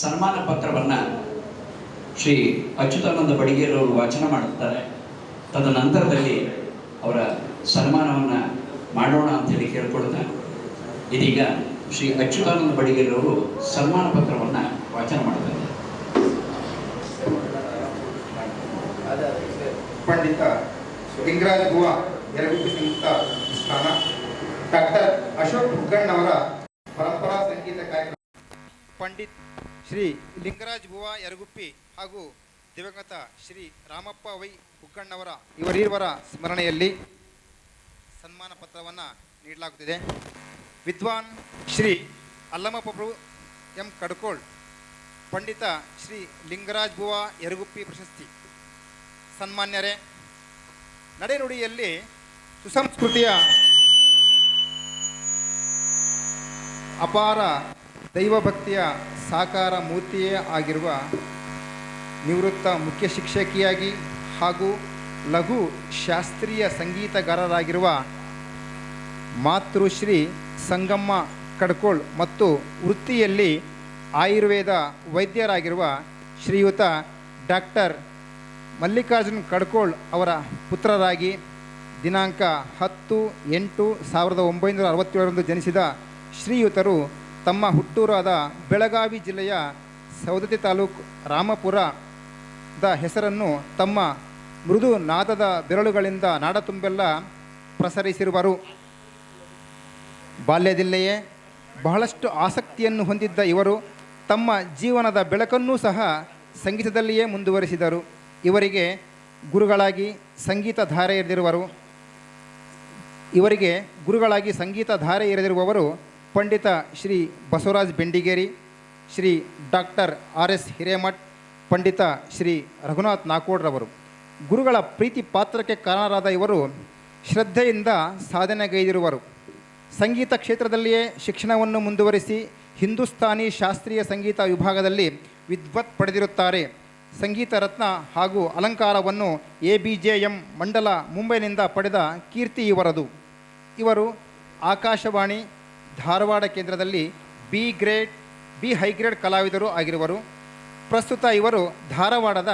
ಸನ್ಮಾನ ಪತ್ರವನ್ನು ಶ್ರೀ ಅಚ್ಯುತಾನಂದ ಬಡಿಗೇರವರು ವಾಚನ ಮಾಡುತ್ತಾರೆ. ತದನಂತರದಲ್ಲಿ ಅವರ ಸನ್ಮಾನವನ್ನು ಮಾಡೋಣ ಅಂಥೇಳಿ ಕೇಳ್ಕೊಳ್ತಾ ಇದೀಗ ಶ್ರೀ ಅಚ್ಯುತಾನಂದ ಬಡಿಗೇರವರು ಸನ್ಮಾನ ಪತ್ರವನ್ನು ವಾಚನ ಮಾಡ್ತಾರೆ. ಪಂಡಿತ ಲಿಂಗರಾಜ್ ಬುವಾ ಯರಗುಪ್ಪಿ ಸಂಯುಕ್ತ ಸ್ಥಾನ ಡಾಕ್ಟರ್ ಅಶೋಕ್ ಹುಗ್ಗಣ್ಣವರ ಪರಂಪರಾ ಸಂಗೀತ ಕಾರ್ಯಕ್ರಮ. ಪಂಡಿತ್ ಶ್ರೀ ಲಿಂಗರಾಜ್ ಬುವಾ ಯರಗುಪ್ಪಿ ಹಾಗೂ ದಿವಂಗತ ಶ್ರೀ ರಾಮಪ್ಪ ವೈ ಹುಗ್ಗಣ್ಣವರ ಇವರೀರ್ವರ ಸ್ಮರಣೆಯಲ್ಲಿ ಸನ್ಮಾನ ಪತ್ರವನ್ನು ನೀಡಲಾಗುತ್ತಿದೆ. ವಿದ್ವಾನ್ ಶ್ರೀ ಅಲ್ಲಮಪ್ರಭು ಎಂ ಕಡ್ಕೋಳ್ ಪಂಡಿತ ಶ್ರೀ ಲಿಂಗರಾಜ್ ಬುವಾ ಯರಗುಪ್ಪಿ ಪ್ರಶಸ್ತಿ. ಸನ್ಮಾನ್ಯರೇ, ನಡೆನುಡಿಯಲ್ಲಿ ಸುಸಂಸ್ಕೃತಿಯ ಅಪಾರ ದೈವಭಕ್ತಿಯ ಸಾಕಾರ ಮೂರ್ತಿಯೇ ಆಗಿರುವ ನಿವೃತ್ತ ಮುಖ್ಯ ಶಿಕ್ಷಕಿಯಾಗಿ ಹಾಗೂ ಲಘು ಶಾಸ್ತ್ರೀಯ ಸಂಗೀತಗಾರರಾಗಿರುವ ಮಾತೃಶ್ರೀ ಸಂಗಮ್ಮ ಕಡ್ಕೋಳ್ ಮತ್ತು ವೃತ್ತಿಯಲ್ಲಿ ಆಯುರ್ವೇದ ವೈದ್ಯರಾಗಿರುವ ಶ್ರೀಯುತ ಡಾಕ್ಟರ್ ಮಲ್ಲಿಕಾರ್ಜುನ್ ಕಡ್ಕೋಳ್ ಅವರ ಪುತ್ರರಾಗಿ ದಿನಾಂಕ 10/8/1967 ಜನಿಸಿದ ಶ್ರೀಯುತರು ತಮ್ಮ ಹುಟ್ಟೂರಾದ ಬೆಳಗಾವಿ ಜಿಲ್ಲೆಯ ಸವದತ್ತಿ ತಾಲೂಕು ರಾಮಪುರದ ಹೆಸರನ್ನು ತಮ್ಮ ಮೃದು ನಾದದ ಬೆರಳುಗಳಿಂದ ನಾಡ ತುಂಬೆಲ್ಲ ಪ್ರಸರಿಸಿರುವರು. ಬಾಲ್ಯದಲ್ಲಿಯೇ ಬಹಳಷ್ಟು ಆಸಕ್ತಿಯನ್ನು ಹೊಂದಿದ್ದ ಇವರು ತಮ್ಮ ಜೀವನದ ಬೆಳಕನ್ನೂ ಸಹ ಸಂಗೀತದಲ್ಲಿಯೇ ಮುಂದುವರಿಸಿದರು. ಇವರಿಗೆ ಗುರುಗಳಾಗಿ ಸಂಗೀತ ಧಾರೆ ಎರೆದಿರುವವರು ಪಂಡಿತ ಶ್ರೀ ಬಸವರಾಜ್ ಬೆಂಡಿಗೇರಿ, ಶ್ರೀ ಡಾಕ್ಟರ್ RS ಹಿರೇಮಠ್, ಪಂಡಿತ ಶ್ರೀ ರಘುನಾಥ್ ನಾಕೋಡ್ರವರು. ಗುರುಗಳ ಪ್ರೀತಿ ಪಾತ್ರಕ್ಕೆ ಕಾರಣರಾದ ಇವರು ಶ್ರದ್ಧೆಯಿಂದ ಸಾಧನೆಗೈದಿರುವರು. ಸಂಗೀತ ಕ್ಷೇತ್ರದಲ್ಲಿಯೇ ಶಿಕ್ಷಣವನ್ನು ಮುಂದುವರಿಸಿ ಹಿಂದೂಸ್ತಾನಿ ಶಾಸ್ತ್ರೀಯ ಸಂಗೀತ ವಿಭಾಗದಲ್ಲಿ ವಿದ್ವತ್ ಪಡೆದಿರುತ್ತಾರೆ. ಸಂಗೀತ ರತ್ನ ಹಾಗೂ ಅಲಂಕಾರವನ್ನು ABJM ಮಂಡಲ ಮುಂಬೈನಿಂದ ಪಡೆದ ಕೀರ್ತಿ ಇವರದು. ಇವರು ಆಕಾಶವಾಣಿ ಧಾರವಾಡ ಕೇಂದ್ರದಲ್ಲಿ ಬಿ ಹೈಗ್ರೇಡ್ ಕಲಾವಿದರು ಆಗಿರುವರು. ಪ್ರಸ್ತುತ ಇವರು ಧಾರವಾಡದ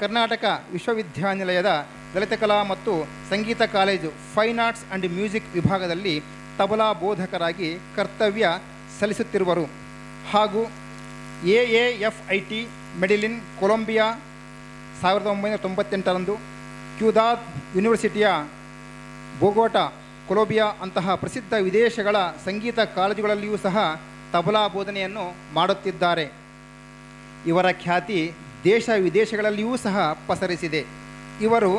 ಕರ್ನಾಟಕ ವಿಶ್ವವಿದ್ಯಾನಿಲಯದ ಲಲಿತಕಲಾ ಮತ್ತು ಸಂಗೀತ college fine arts and music ವಿಭಾಗದಲ್ಲಿ ತಬಲಾ ಬೋಧಕರಾಗಿ ಕರ್ತವ್ಯ ಸಲ್ಲಿಸುತ್ತಿರುವರು. ಹಾಗೂ AAFIT ಮೆಡಿಲಿನ್ ಕೊಲಂಬಿಯಾ 1998 ಕ್ಯೂದಾತ್ ಯೂನಿವರ್ಸಿಟಿಯ ಬೋಗೋಟಾ ಕೊಲಂಬಿಯಾ ಅಂತಹ ಪ್ರಸಿದ್ಧ ವಿದೇಶಗಳ ಸಂಗೀತ ಕಾಲೇಜುಗಳಲ್ಲಿಯೂ ಸಹ ತಬಲಾ ಬೋಧನೆಯನ್ನು ಮಾಡುತ್ತಿದ್ದಾರೆ. ಇವರ ಖ್ಯಾತಿ ದೇಶ ವಿದೇಶಗಳಲ್ಲಿಯೂ ಸಹ ಪಸರಿಸಿದೆ. ಇವರು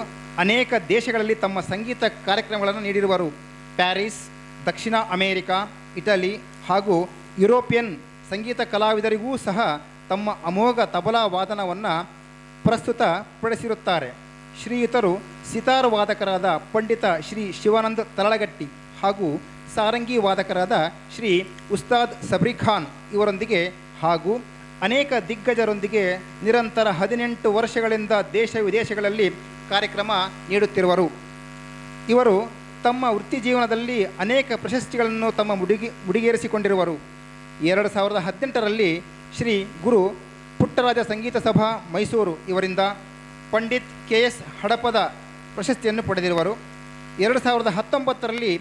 ಅನೇಕ ದೇಶಗಳಲ್ಲಿ ತಮ್ಮ ಸಂಗೀತ ಕಾರ್ಯಕ್ರಮಗಳನ್ನು ನೀಡಿರುವರು. ಪ್ಯಾರಿಸ್, ದಕ್ಷಿಣ ಅಮೇರಿಕಾ, ಇಟಲಿ ಹಾಗೂ ಯುರೋಪಿಯನ್ ಸಂಗೀತ ಕಲಾವಿದರಿಗೂ ಸಹ ತಮ್ಮ ಅಮೋಘ ತಬಲಾ ವಾದನವನ್ನು ಪ್ರಸ್ತುತಪಡಿಸಿರುತ್ತಾರೆ. ಶ್ರೀಯುತರು ಸಿತಾರ್ ವಾದಕರಾದ ಪಂಡಿತ ಶ್ರೀ ಶಿವಾನಂದ್ ತರಳಗಟ್ಟಿ ಹಾಗೂ ಸಾರಂಗಿ ವಾದಕರಾದ ಶ್ರೀ ಉಸ್ತಾದ್ ಸಬ್ರಿ ಖಾನ್ ಇವರೊಂದಿಗೆ ಹಾಗೂ ಅನೇಕ ದಿಗ್ಗಜರೊಂದಿಗೆ ನಿರಂತರ 18 ವರ್ಷಗಳಿಂದ ದೇಶ ವಿದೇಶಗಳಲ್ಲಿ ಕಾರ್ಯಕ್ರಮ ನೀಡುತ್ತಿರುವರು. ಇವರು ತಮ್ಮ ವೃತ್ತಿ ಜೀವನದಲ್ಲಿ ಅನೇಕ ಪ್ರಶಸ್ತಿಗಳನ್ನು ತಮ್ಮ ಮುಡಿಗೇರಿಸಿಕೊಂಡಿರುವರು. 2018 ಶ್ರೀ ಗುರು ಪುಟ್ಟರಾಜ ಸಂಗೀತ ಸಭಾ ಮೈಸೂರು ಇವರಿಂದ ಪಂಡಿತ್ KS ಹಡಪದ ಪ್ರಶಸ್ತಿಯನ್ನು ಪಡೆದಿರುವರು. 2019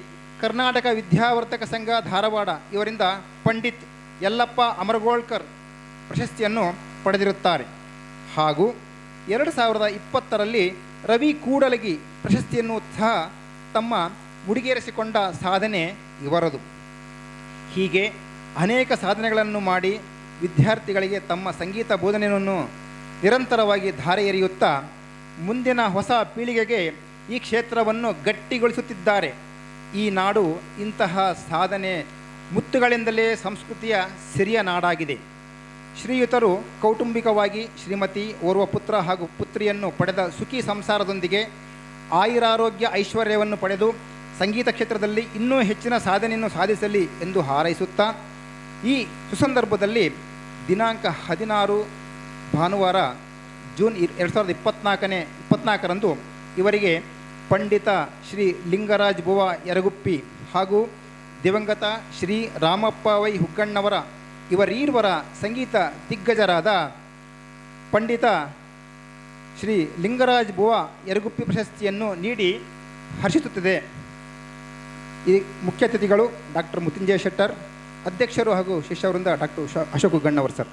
ಕರ್ನಾಟಕ ವಿದ್ಯಾವರ್ತಕ ಸಂಘ ಧಾರವಾಡ ಇವರಿಂದ ಪಂಡಿತ್ ಯಲ್ಲಪ್ಪ ಅಮರಗೋಳ್ಕರ್ ಪ್ರಶಸ್ತಿಯನ್ನು ಪಡೆದಿರುತ್ತಾರೆ. ಹಾಗೂ 2020 ರವಿ ಕೂಡಲಗಿ ಪ್ರಶಸ್ತಿಯನ್ನು ಸಹ ತಮ್ಮ ಮುಡಿಗೇರಿಸಿಕೊಂಡ ಸಾಧನೆ ಇವರದು. ಹೀಗೆ ಅನೇಕ ಸಾಧನೆಗಳನ್ನು ಮಾಡಿ ವಿದ್ಯಾರ್ಥಿಗಳಿಗೆ ತಮ್ಮ ಸಂಗೀತ ಬೋಧನೆಯನ್ನು ನಿರಂತರವಾಗಿ ಧಾರೆ ಎರೆಯುತ್ತಾ ಮುಂದಿನ ಹೊಸ ಪೀಳಿಗೆಗೆ ಈ ಕ್ಷೇತ್ರವನ್ನು ಗಟ್ಟಿಗೊಳಿಸುತ್ತಿದ್ದಾರೆ. ಈ ನಾಡು ಇಂತಹ ಸಾಧನೆ ಮುತ್ತುಗಳಿಂದಲೇ ಸಂಸ್ಕೃತಿಯ ಸಿರಿಯ ನಾಡಾಗಿದೆ. ಶ್ರೀಯುತರು ಕೌಟುಂಬಿಕವಾಗಿ ಶ್ರೀಮತಿ, ಓರ್ವ ಪುತ್ರ ಹಾಗೂ ಪುತ್ರಿಯನ್ನು ಪಡೆದ ಸುಖಿ ಸಂಸಾರದೊಂದಿಗೆ ಆಯುರಾರೋಗ್ಯ ಐಶ್ವರ್ಯವನ್ನು ಪಡೆದು ಸಂಗೀತ ಕ್ಷೇತ್ರದಲ್ಲಿ ಇನ್ನೂ ಹೆಚ್ಚಿನ ಸಾಧನೆಯನ್ನು ಸಾಧಿಸಲಿ ಎಂದು ಹಾರೈಸುತ್ತಾ ಈ ಸುಸಂದರ್ಭದಲ್ಲಿ ದಿನಾಂಕ 16 ಭಾನುವಾರ ಜೂನ್ 2024 ಇವರಿಗೆ ಪಂಡಿತ ಶ್ರೀ ಲಿಂಗರಾಜ್ ಬುವಾ ಯರಗುಪ್ಪಿ ಹಾಗೂ ದಿವಂಗತ ಶ್ರೀ ರಾಮಪ್ಪ ವೈ ಹುಗ್ಗಣ್ಣವರ ಇವರೀರ್ವರ ಸಂಗೀತ ದಿಗ್ಗಜರಾದ ಪಂಡಿತ ಶ್ರೀ ಲಿಂಗರಾಜ್ ಬುವ ಯರಗುಪ್ಪಿ ಪ್ರಶಸ್ತಿಯನ್ನು ನೀಡಿ ಹರ್ಷಿಸುತ್ತದೆ. ಈ ಮುಖ್ಯ ಅತಿಥಿಗಳು ಡಾಕ್ಟರ್ ಮುತ್ತುಂಜಯ ಶೆಟ್ಟರ್, ಅಧ್ಯಕ್ಷರು ಹಾಗೂ ಶಿಷ್ಯವೃಂದ ಡಾಕ್ಟರ್ ಅಶೋಕ್ ಗಣ್ಣವರ್ ಸರ್.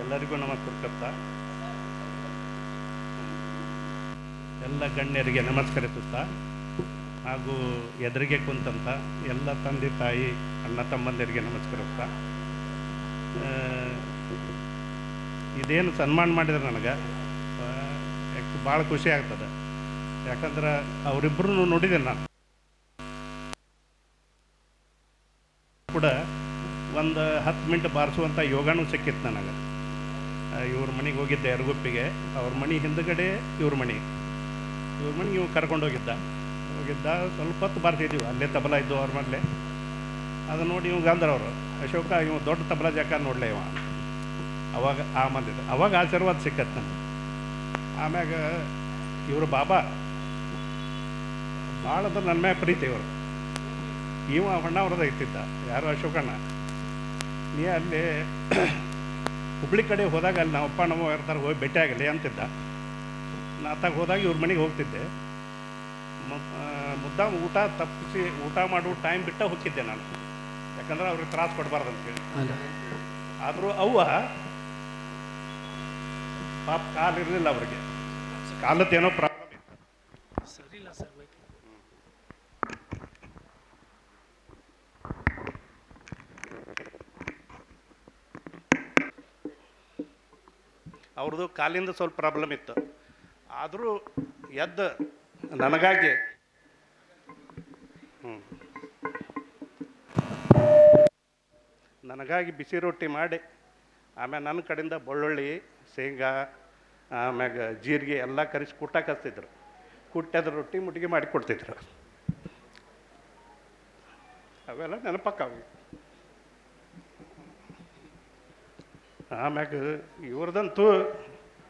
ಎಲ್ಲರಿಗೂ ನಮಸ್ಕರಿಸುತ್ತ ಎಲ್ಲ ಗಣ್ಯರಿಗೆ ನಮಸ್ಕರಿಸುತ್ತಾ ಹಾಗೂ ಎದುರಿಗೆ ಕುಂತಂಥ ಎಲ್ಲ ತಂದೆ ತಾಯಿ ಅಣ್ಣ ತಮ್ಮಂದಿರಿಗೆ ನಮಸ್ಕರಿಸ್ತಾ ಇದೇನು ಸನ್ಮಾನ ಮಾಡಿದ್ರೆ ನನಗೆ ಭಾಳ ಖುಷಿ ಆಗ್ತದೆ. ಯಾಕಂದ್ರೆ ಅವರಿಬ್ಬರೂ ನೋಡಿದೆ ನಾನು ಕೂಡ ಒಂದು 10 ಮಿನಿಟ್ ಬಾರಿಸುವಂಥ ಯೋಗಾನೂ ಸಿಕ್ಕಿತ್ತು ನನಗೆ. ಇವ್ರ ಮನೆಗೆ ಹೋಗಿದ್ದೆ ಯರಗುಪ್ಪಿಗೆ. ಅವ್ರ ಮನೆ ಹಿಂದುಗಡೆ ಇವ್ರ ಮನೆಗೆ ಇವ್ರು ಕರ್ಕೊಂಡೋಗಿದ್ದ. ಸ್ವಲ್ಪ ಹೊತ್ತು ಬಾರಿಸಿದ್ದೀವಿ, ಅಲ್ಲೇ ತಬಲ ಇದ್ದು ಅವ್ರ ಮನೇಲೆ. ಅದು ನೋಡಿ ಇವಾಗ ಅಂದ್ರೆ ಅವರು ಅಶೋಕ ಇವ್ ದೊಡ್ಡ ತಬಲ ಜಾಕ ನೋಡಲೇ ಇವ ಅವಾಗ ಮಂದಿದ್ದು ಅವಾಗ ಆಶೀರ್ವಾದ ಸಿಕ್ಕತ್ತೆ ನನಗೆ. ಆಮ್ಯಾಗ ಇವರು ಬಾಬಾ ಭಾಳ ಅಂದ್ರೆ ನನ್ನ ಮ್ಯಾಗ ಪ್ರೀತಿ. ಇವರು ಹೊಣ್ಣ ಅವ್ರದ ಇತ್ತಿದ್ದ ಯಾರು ಅಶೋಕಣ್ಣ. ನೀ ಅಲ್ಲಿ ಹುಬ್ಳಿ ಕಡೆ ಹೋದಾಗ ಅಲ್ಲಿ ನಮ್ಮಪ್ಪ ನಮ್ಮ ಇರ್ತಾರೆ, ಹೋಗಿ ಭೇಟಿ ಆಗಲಿ ಅಂತಿದ್ದ. ನಾ ಅತ್ತಾಗ ಹೋದಾಗ ಇವ್ರ ಮನೆಗೆ ಹೋಗ್ತಿದ್ದೆ. ಮುದ್ದಾಮ ಊಟ ತಪ್ಪಿಸಿ ಊಟ ಮಾಡುವ ಟೈಮ್ ಬಿಟ್ಟ ಹೋಗಿದ್ದೆ ನಾನು, ಯಾಕಂದ್ರೆ ಅವ್ರಿಗೆ ತ್ರಾಸ ಕೊಡಬಾರ್ದು ಅಂತೇಳಿ. ಆದರೂ ಅವ್ವ ಪಾಪ ಕಾಲು ಇರಲಿಲ್ಲ ಅವ್ರಿಗೆ, ಕಾಲದ್ದೇನೋ ಪ್ರಾಬ್ಲಮ್ ಇತ್ತು. ಸರಿಲ್ಲ ಸರ್. ಅವ್ರದ್ದು ಕಾಲಿಂದ ಸ್ವಲ್ಪ ಪ್ರಾಬ್ಲಮ್ ಇತ್ತು. ಆದರೂ ಎದ್ದು ನನಗಾಗಿ ಬಿಸಿ ರೊಟ್ಟಿ ಮಾಡಿ, ಆಮೇಲೆ ನನ್ನ ಕಡೆಯಿಂದ ಬೆಳ್ಳುಳ್ಳಿ, ಶೇಂಗಾ, ಆಮ್ಯಾಗ ಜೀರಿಗೆ ಎಲ್ಲ ಕರಿಸಿ ಕುಟ್ಟಕ್ಕೆ ಹಚ್ತಿದ್ರು. ಕುಟ್ಟದ ರೊಟ್ಟಿ ಮುಟ್ಟಿಗೆ ಮಾಡಿ ಕೊಡ್ತಿದ್ರು. ಅವೆಲ್ಲ ನೆನಪಕ್ಕಾವು. ಆಮ್ಯಾಗ ಇವ್ರದಂತೂ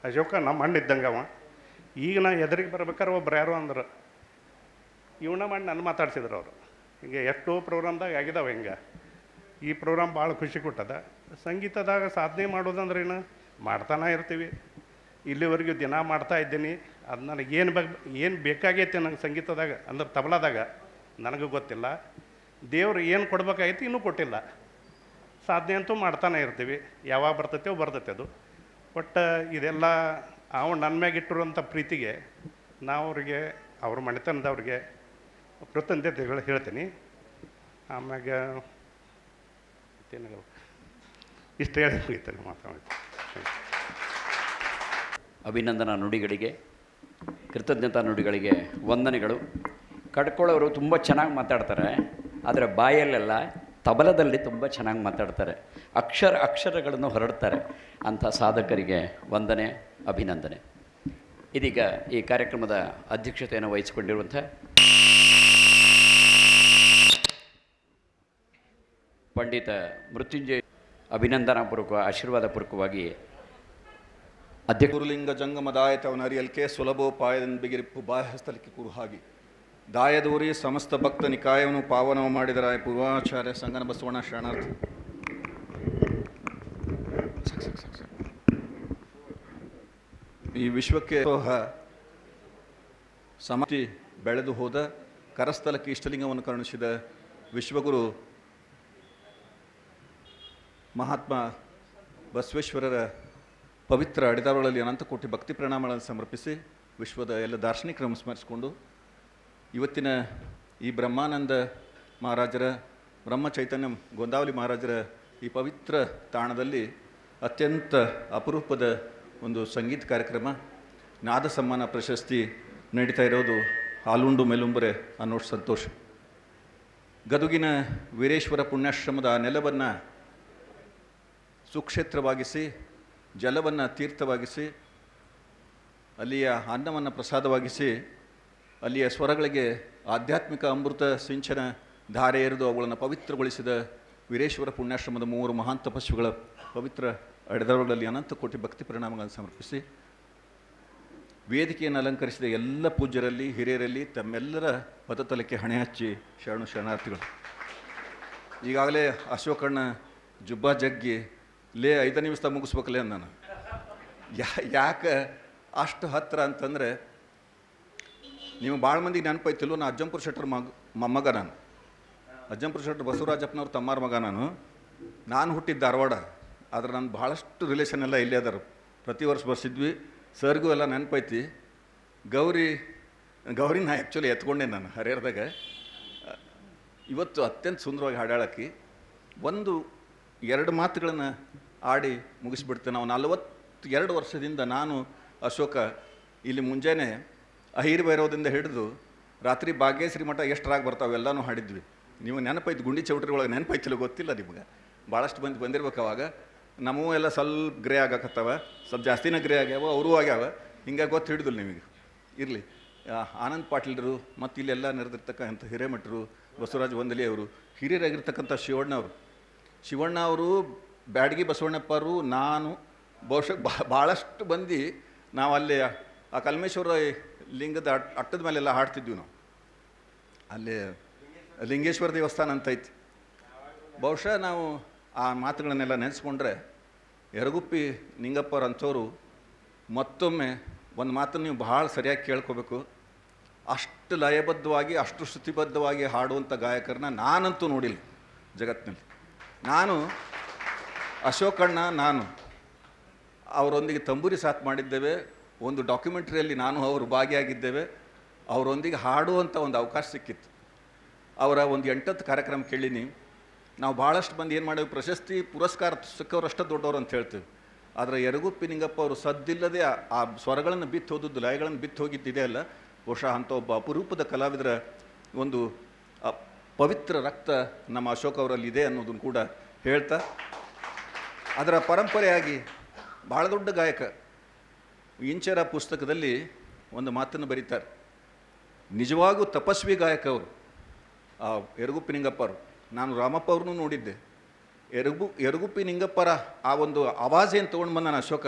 ಅಶೋಕ ನಮ್ಮ ಅಣ್ಣ ಇದ್ದಂಗೆ ಅವ. ಈಗ ನಾ ಎದುರಿಗೆ ಬರ್ಬೇಕಾದ್ರೆ ಒಬ್ರು ಯಾರು ಅಂದ್ರೆ ಇವನ್ನ ಮಾಡಿ ನನ್ನ ಮಾತಾಡ್ಸಿದ್ರು ಅವರು. ಹಿಂಗೆ ಎಷ್ಟೋ ಪ್ರೋಗ್ರಾಮ್ದಾಗ ಆಗಿದಾವೆ. ಹಿಂಗೆ ಈ ಪ್ರೋಗ್ರಾಮ್ ಭಾಳ ಖುಷಿ ಕೊಟ್ಟದ. ಸಂಗೀತದಾಗ ಸಾಧನೆ ಮಾಡೋದಂದ್ರೆ ಏನು ಮಾಡ್ತಾನೆ ಇರ್ತೀವಿ. ಇಲ್ಲಿವರೆಗೂ ದಿನ ಮಾಡ್ತಾ ಇದ್ದೀನಿ. ಅದು ನನಗೆ ಏನು ಬೇಕಾಗೈತೆ ನನಗೆ ಸಂಗೀತದಾಗ ಅಂದ್ರೆ ತಬಲಾದಾಗ ನನಗೂ ಗೊತ್ತಿಲ್ಲ. ದೇವ್ರು ಏನು ಕೊಡ್ಬೇಕಾಗೈತಿ ಇನ್ನೂ ಕೊಟ್ಟಿಲ್ಲ. ಸಾಧನೆ ಅಂತೂ ಮಾಡ್ತಾನೆ ಇರ್ತೀವಿ, ಯಾವಾಗ ಬರ್ತೈತೆ ಅದು. ಬಟ್ ಇದೆಲ್ಲ ಅವು ನನ್ನ ಮ್ಯಾಗ ಇಟ್ಟಿರುವಂಥ ಪ್ರೀತಿಗೆ ನಾವು ಅವ್ರಿಗೆ ಅವ್ರ ಮನೆತನದವ್ರಿಗೆ ಕೃತಜ್ಞತೆಗಳು ಹೇಳ್ತೀನಿ. ಆಮ್ಯಾಗ ಇಷ್ಟು ಹೇಳಿ ಮುಗಿತಾನೆ ಮಾತಾಡ್ತೀನಿ. ಅಭಿನಂದನಾ ನುಡಿಗಳಿಗೆ, ಕೃತಜ್ಞತಾ ನುಡಿಗಳಿಗೆ ವಂದನೆಗಳು. ಕಡ್ಕೊಳ್ಳೋರು ತುಂಬ ಚೆನ್ನಾಗಿ ಮಾತಾಡ್ತಾರೆ, ಆದರೆ ಬಾಯಲ್ಲೆಲ್ಲ ತಬಲದಲ್ಲಿ ತುಂಬ ಚೆನ್ನಾಗಿ ಮಾತಾಡ್ತಾರೆ, ಅಕ್ಷರಗಳನ್ನು ಹೊರಡ್ತಾರೆ. ಅಂಥ ಸಾಧಕರಿಗೆ ವಂದನೆ, ಅಭಿನಂದನೆ. ಇದೀಗ ಈ ಕಾರ್ಯಕ್ರಮದ ಅಧ್ಯಕ್ಷತೆಯನ್ನು ವಹಿಸಿಕೊಂಡಿರುವಂಥ ಪಂಡಿತ ಮೃತ್ಯುಂಜಯ ಅಭಿನಂದನಾಪೂರ್ವಕ ಆಶೀರ್ವಾದಪೂರ್ವಕವಾಗಿ ಗುರುಲಿಂಗ ಜಂಗಮದಾಯತವನ ಅರಿಯಲ್ಕೆ ಸುಲಭೋಪಾಯದಿಂದ ಬಿಗಿರಿಪ್ಪು ಬಾಹ್ಯಸ್ಥಲಕ್ಕೆ ಕುರುಹಾಗಿ ದಾಯದೂರಿ ಸಮಸ್ತ ಭಕ್ತ ನಿಕಾಯವನ್ನು ಪಾವನವು ಮಾಡಿದರ ಪೂರ್ವಾಚಾರ್ಯ ಸಂಗನ ಬಸವಣ್ಣ ಶರಣಾರ್ಥಿ. ಈ ವಿಶ್ವಕ್ಕೆ ಸಮಾಧಿ ಬೆಳೆದು ಹೋದ ಕರಸ್ಥಲಕ್ಕೆ ಇಷ್ಟಲಿಂಗವನ್ನು ಕರುಣಿಸಿದ ವಿಶ್ವಗುರು ಮಹಾತ್ಮ ಬಸವೇಶ್ವರರ ಪವಿತ್ರ ಅಡಿದಾರಗಳಲ್ಲಿ ಅನಂತ ಕೋಟಿ ಭಕ್ತಿ ಪ್ರಣಾಮಗಳನ್ನು ಸಮರ್ಪಿಸಿ ವಿಶ್ವದ ಎಲ್ಲ ದಾರ್ಶನಿಕರನ್ನು ಸ್ಮರಿಸಿಕೊಂಡು ಇವತ್ತಿನ ಈ ಬ್ರಹ್ಮಾನಂದ ಮಹಾರಾಜರ, ಬ್ರಹ್ಮ ಚೈತನ್ಯ ಗೋಂದಾವಲಿ ಮಹಾರಾಜರ ಈ ಪವಿತ್ರ ತಾಣದಲ್ಲಿ ಅತ್ಯಂತ ಅಪರೂಪದ ಒಂದು ಸಂಗೀತ ಕಾರ್ಯಕ್ರಮ, ನಾದ ಸಮ್ಮಾನ ಪ್ರಶಸ್ತಿ ನಡೀತಾ ಇರೋದು ಹಾಲುಂಡು ಮೆಲುಂಬರೆ ಅನ್ನೋಷ್ಟು ಸಂತೋಷ. ಗದುಗಿನ ವೀರೇಶ್ವರ ಪುಣ್ಯಾಶ್ರಮದ ನೆಲವನ್ನು ಸುಕ್ಷೇತ್ರವಾಗಿಸಿ, ಜಲವನ್ನು ತೀರ್ಥವಾಗಿಸಿ, ಅಲ್ಲಿಯ ಅನ್ನವನ್ನು ಪ್ರಸಾದವಾಗಿಸಿ, ಅಲ್ಲಿಯ ಸ್ವರಗಳಿಗೆ ಆಧ್ಯಾತ್ಮಿಕ ಅಮೃತ ಸಿಂಚನ ಧಾರೆ ಎರೆದು ಅವುಗಳನ್ನು ಪವಿತ್ರಗೊಳಿಸಿದ ವೀರೇಶ್ವರ ಪುಣ್ಯಾಶ್ರಮದ 3 ಮಹಾನ್ ತಪಸ್ವಿಗಳ ಪವಿತ್ರ ಅಡೆದವರಲ್ಲಿ ಅನಂತ ಕೋಟಿ ಭಕ್ತಿ ಪರಿಣಾಮಗಳನ್ನು ಸಮರ್ಪಿಸಿ ವೇದಿಕೆಯನ್ನು ಅಲಂಕರಿಸಿದ ಎಲ್ಲ ಪೂಜ್ಯರಲ್ಲಿ, ಹಿರಿಯರಲ್ಲಿ ತಮ್ಮೆಲ್ಲರ ಪದತಲಕ್ಕೆ ಹಣೆ ಹಚ್ಚಿ ಶರಣಾರ್ಥಿಗಳು. ಈಗಾಗಲೇ ಅಶೋಕಣ್ಣ ಜುಬ್ಬಾ ಜಗ್ಗಿ ಲೇ 5 ನಿಮಿಷ ಮುಗಿಸ್ಬೇಕಲ್ಲೇ ನಾನು. ಯಾಕೆ ಅಷ್ಟು ಹತ್ತಿರ ಅಂತಂದರೆ, ನೀವು ಭಾಳ ಮಂದಿಗೆ ನೆನಪೈತಿಲ್ಲೋ, ನಾನು ಅಜ್ಜಂಪುರ ಶೆಟ್ಟರ್ ಮೊಮ್ಮಗ. ನಾನು ಅಜ್ಜಂಪುರ ಶೆಟ್ಟರ್ ಬಸವರಾಜಪ್ಪನವ್ರ ತಮ್ಮಾರ ಮಗ. ನಾನು ಹುಟ್ಟಿದ್ದು ಧಾರವಾಡ, ಆದರೆ ನಾನು ಭಾಳಷ್ಟು ರಿಲೇಷನ್ ಎಲ್ಲ ಇಲ್ಲೇ ಅದಾರ. ಪ್ರತಿ ವರ್ಷ ಬರ್ಸಿದ್ವಿ. ಸರ್ಗೂ ಎಲ್ಲ ನೆನಪೈತಿ. ಗೌರಿ ನಾ ಆ್ಯಕ್ಚುಲಿ ಎತ್ಕೊಂಡೆ ನಾನು ಹರಿಹರದಾಗ. ಇವತ್ತು ಅತ್ಯಂತ ಸುಂದರವಾಗಿ ಹಾಡಾಳಕ್ಕಿ 1-2 ಮಾತುಗಳನ್ನು ಆಡಿ ಮುಗಿಸ್ಬಿಡ್ತೇನೆ. ನಾವು 42 ವರ್ಷದಿಂದ ನಾನು ಅಶೋಕ ಇಲ್ಲಿ ಮುಂಜಾನೆ ಅಹಿರ್ ಭೈರವದಿಂದ ಹಿಡಿದು ರಾತ್ರಿ ಭಾಗ್ಯಶ್ರೀ ಮಠ ಎಷ್ಟು ರಾಗ ಬರ್ತಾವೆ ಎಲ್ಲನೂ ಹಾಡಿದ್ವಿ. ನೀವು ನೆನಪೈತು, ಗುಂಡಿ ಚೌಟ್ರಿ ಒಳಗೆ ನೆನಪೈತಿಲ್ಲ ಗೊತ್ತಿಲ್ಲ ನಿಮ್ಗೆ. ಭಾಳಷ್ಟು ಮಂದಿ ಬಂದಿರ್ಬೇಕು ಅವಾಗ. ನಮ್ಮೂ ಎಲ್ಲ ಸ್ವಲ್ಪ ಗ್ರೇ ಆಗಕತ್ತವ, ಸ್ವಲ್ಪ ಜಾಸ್ತಿನೇ ಗ್ರೇ ಆಗ್ಯಾವ, ಅವರೂ ಆಗ್ಯಾವ. ಹಿಂಗಾಗಿ ಗೊತ್ತು ಹಿಡಿದಿಲ್ಲ ನಿಮಗೆ. ಇರಲಿ, ಆನಂದ್ ಪಾಟೀಲ್ರು ಮತ್ತು ಇಲ್ಲೆಲ್ಲ ನೆರೆದಿರ್ತಕ್ಕಂಥ ಹಿರೇಮಠರು, ಬಸವರಾಜ ವಂದಲಿ ಅವರು, ಹಿರಿಯರಾಗಿರ್ತಕ್ಕಂಥ ಶಿವಣ್ಣ ಅವರು, ಬ್ಯಾಡಗಿ ಬಸವಣ್ಣಪ್ಪರು, ನಾನು ಬಹುಶಃ ಭಾಳಷ್ಟು ಮಂದಿ ನಾವು ಅಲ್ಲಿ ಆ ಕಲ್ಮೇಶ್ವರ ಲಿಂಗದ ಅಟ್ಟದ ಮೇಲೆಲ್ಲ ಹಾಡ್ತಿದ್ವಿ. ನಾವು ಅಲ್ಲಿ ಲಿಂಗೇಶ್ವರ ದೇವಸ್ಥಾನ ಅಂತ ಐತಿ. ಬಹುಶಃ ನಾವು ಆ ಮಾತುಗಳನ್ನೆಲ್ಲ ನೆನೆಸ್ಕೊಂಡ್ರೆ ಯರಗುಪ್ಪಿ ನಿಂಗಪ್ಪರ ಅಂಥವ್ರು ಮತ್ತೊಮ್ಮೆ ಒಂದು ಮಾತನ್ನು ನೀವು ಭಾಳ ಸರಿಯಾಗಿ ಕೇಳ್ಕೋಬೇಕು. ಅಷ್ಟು ಲಯಬದ್ಧವಾಗಿ, ಅಷ್ಟು ಶ್ರುತಿಬದ್ಧವಾಗಿ ಹಾಡುವಂಥ ಗಾಯಕರನ್ನ ನಾನಂತೂ ನೋಡಿಲ್ಲ ಜಗತ್ತಿನಲ್ಲಿ. ನಾನು ಅಶೋಕಣ್ಣ, ನಾನು ಅವರೊಂದಿಗೆ ತಂಬೂರಿ ಸಾಥ್ ಮಾಡಿದ್ದೇವೆ. ಒಂದು ಡಾಕ್ಯುಮೆಂಟ್ರಿಯಲ್ಲಿ ನಾನು ಅವರು ಭಾಗಿಯಾಗಿದ್ದೇವೆ. ಅವರೊಂದಿಗೆ ಹಾಡುವಂಥ ಒಂದು ಅವಕಾಶ ಸಿಕ್ಕಿತ್ತು. ಅವರ ಒಂದು 8 ಕಾರ್ಯಕ್ರಮ ಕೇಳೀನಿ. ನಾವು ಭಾಳಷ್ಟು ಮಂದಿ ಏನು ಮಾಡೇವಿ, ಪ್ರಶಸ್ತಿ ಪುರಸ್ಕಾರ ಸಿಕ್ಕವರಷ್ಟು ದೊಡ್ಡವರು ಅಂತ ಹೇಳ್ತೀವಿ. ಆದರೆ ಯರಗುಪ್ಪಿ ನಿಂಗಪ್ಪ ಅವರು ಸದ್ದಿಲ್ಲದೆ ಆ ಸ್ವರಗಳನ್ನು ಬಿತ್ತು ಹೋದದ್ದು, ಲಯಗಳನ್ನು ಬಿತ್ತು ಹೋಗಿದ್ದಿದೆ ಅಲ್ಲ, ಬಹುಶಃ ಅಂಥ ಒಬ್ಬ ಅಪರೂಪದ ಕಲಾವಿದರ ಒಂದು ಪವಿತ್ರ ರಕ್ತ ನಮ್ಮ ಅಶೋಕ್ ಅವರಲ್ಲಿ ಇದೆ ಅನ್ನೋದನ್ನು ಕೂಡ ಹೇಳ್ತಾ, ಅದರ ಪರಂಪರೆಯಾಗಿ ಭಾಳ ದೊಡ್ಡ ಗಾಯಕ ಇಂಚರ ಪುಸ್ತಕದಲ್ಲಿ ಒಂದು ಮಾತನ್ನು ಬರೀತಾರೆ. ನಿಜವಾಗೂ ತಪಸ್ವಿ ಗಾಯಕ ಅವರು ಯರಗುಪ್ಪಿ ನಿಂಗಪ್ಪರು. ನಾನು ರಾಮಪ್ಪ ಅವ್ರನ್ನೂ ನೋಡಿದ್ದೆ. ಯರಗುಪ್ಪಿ ನಿಂಗಪ್ಪರ ಆ ಒಂದು ಆವಾಜೇನು ತೊಗೊಂಡು ಬಂದ ನಾನು ಅಶೋಕ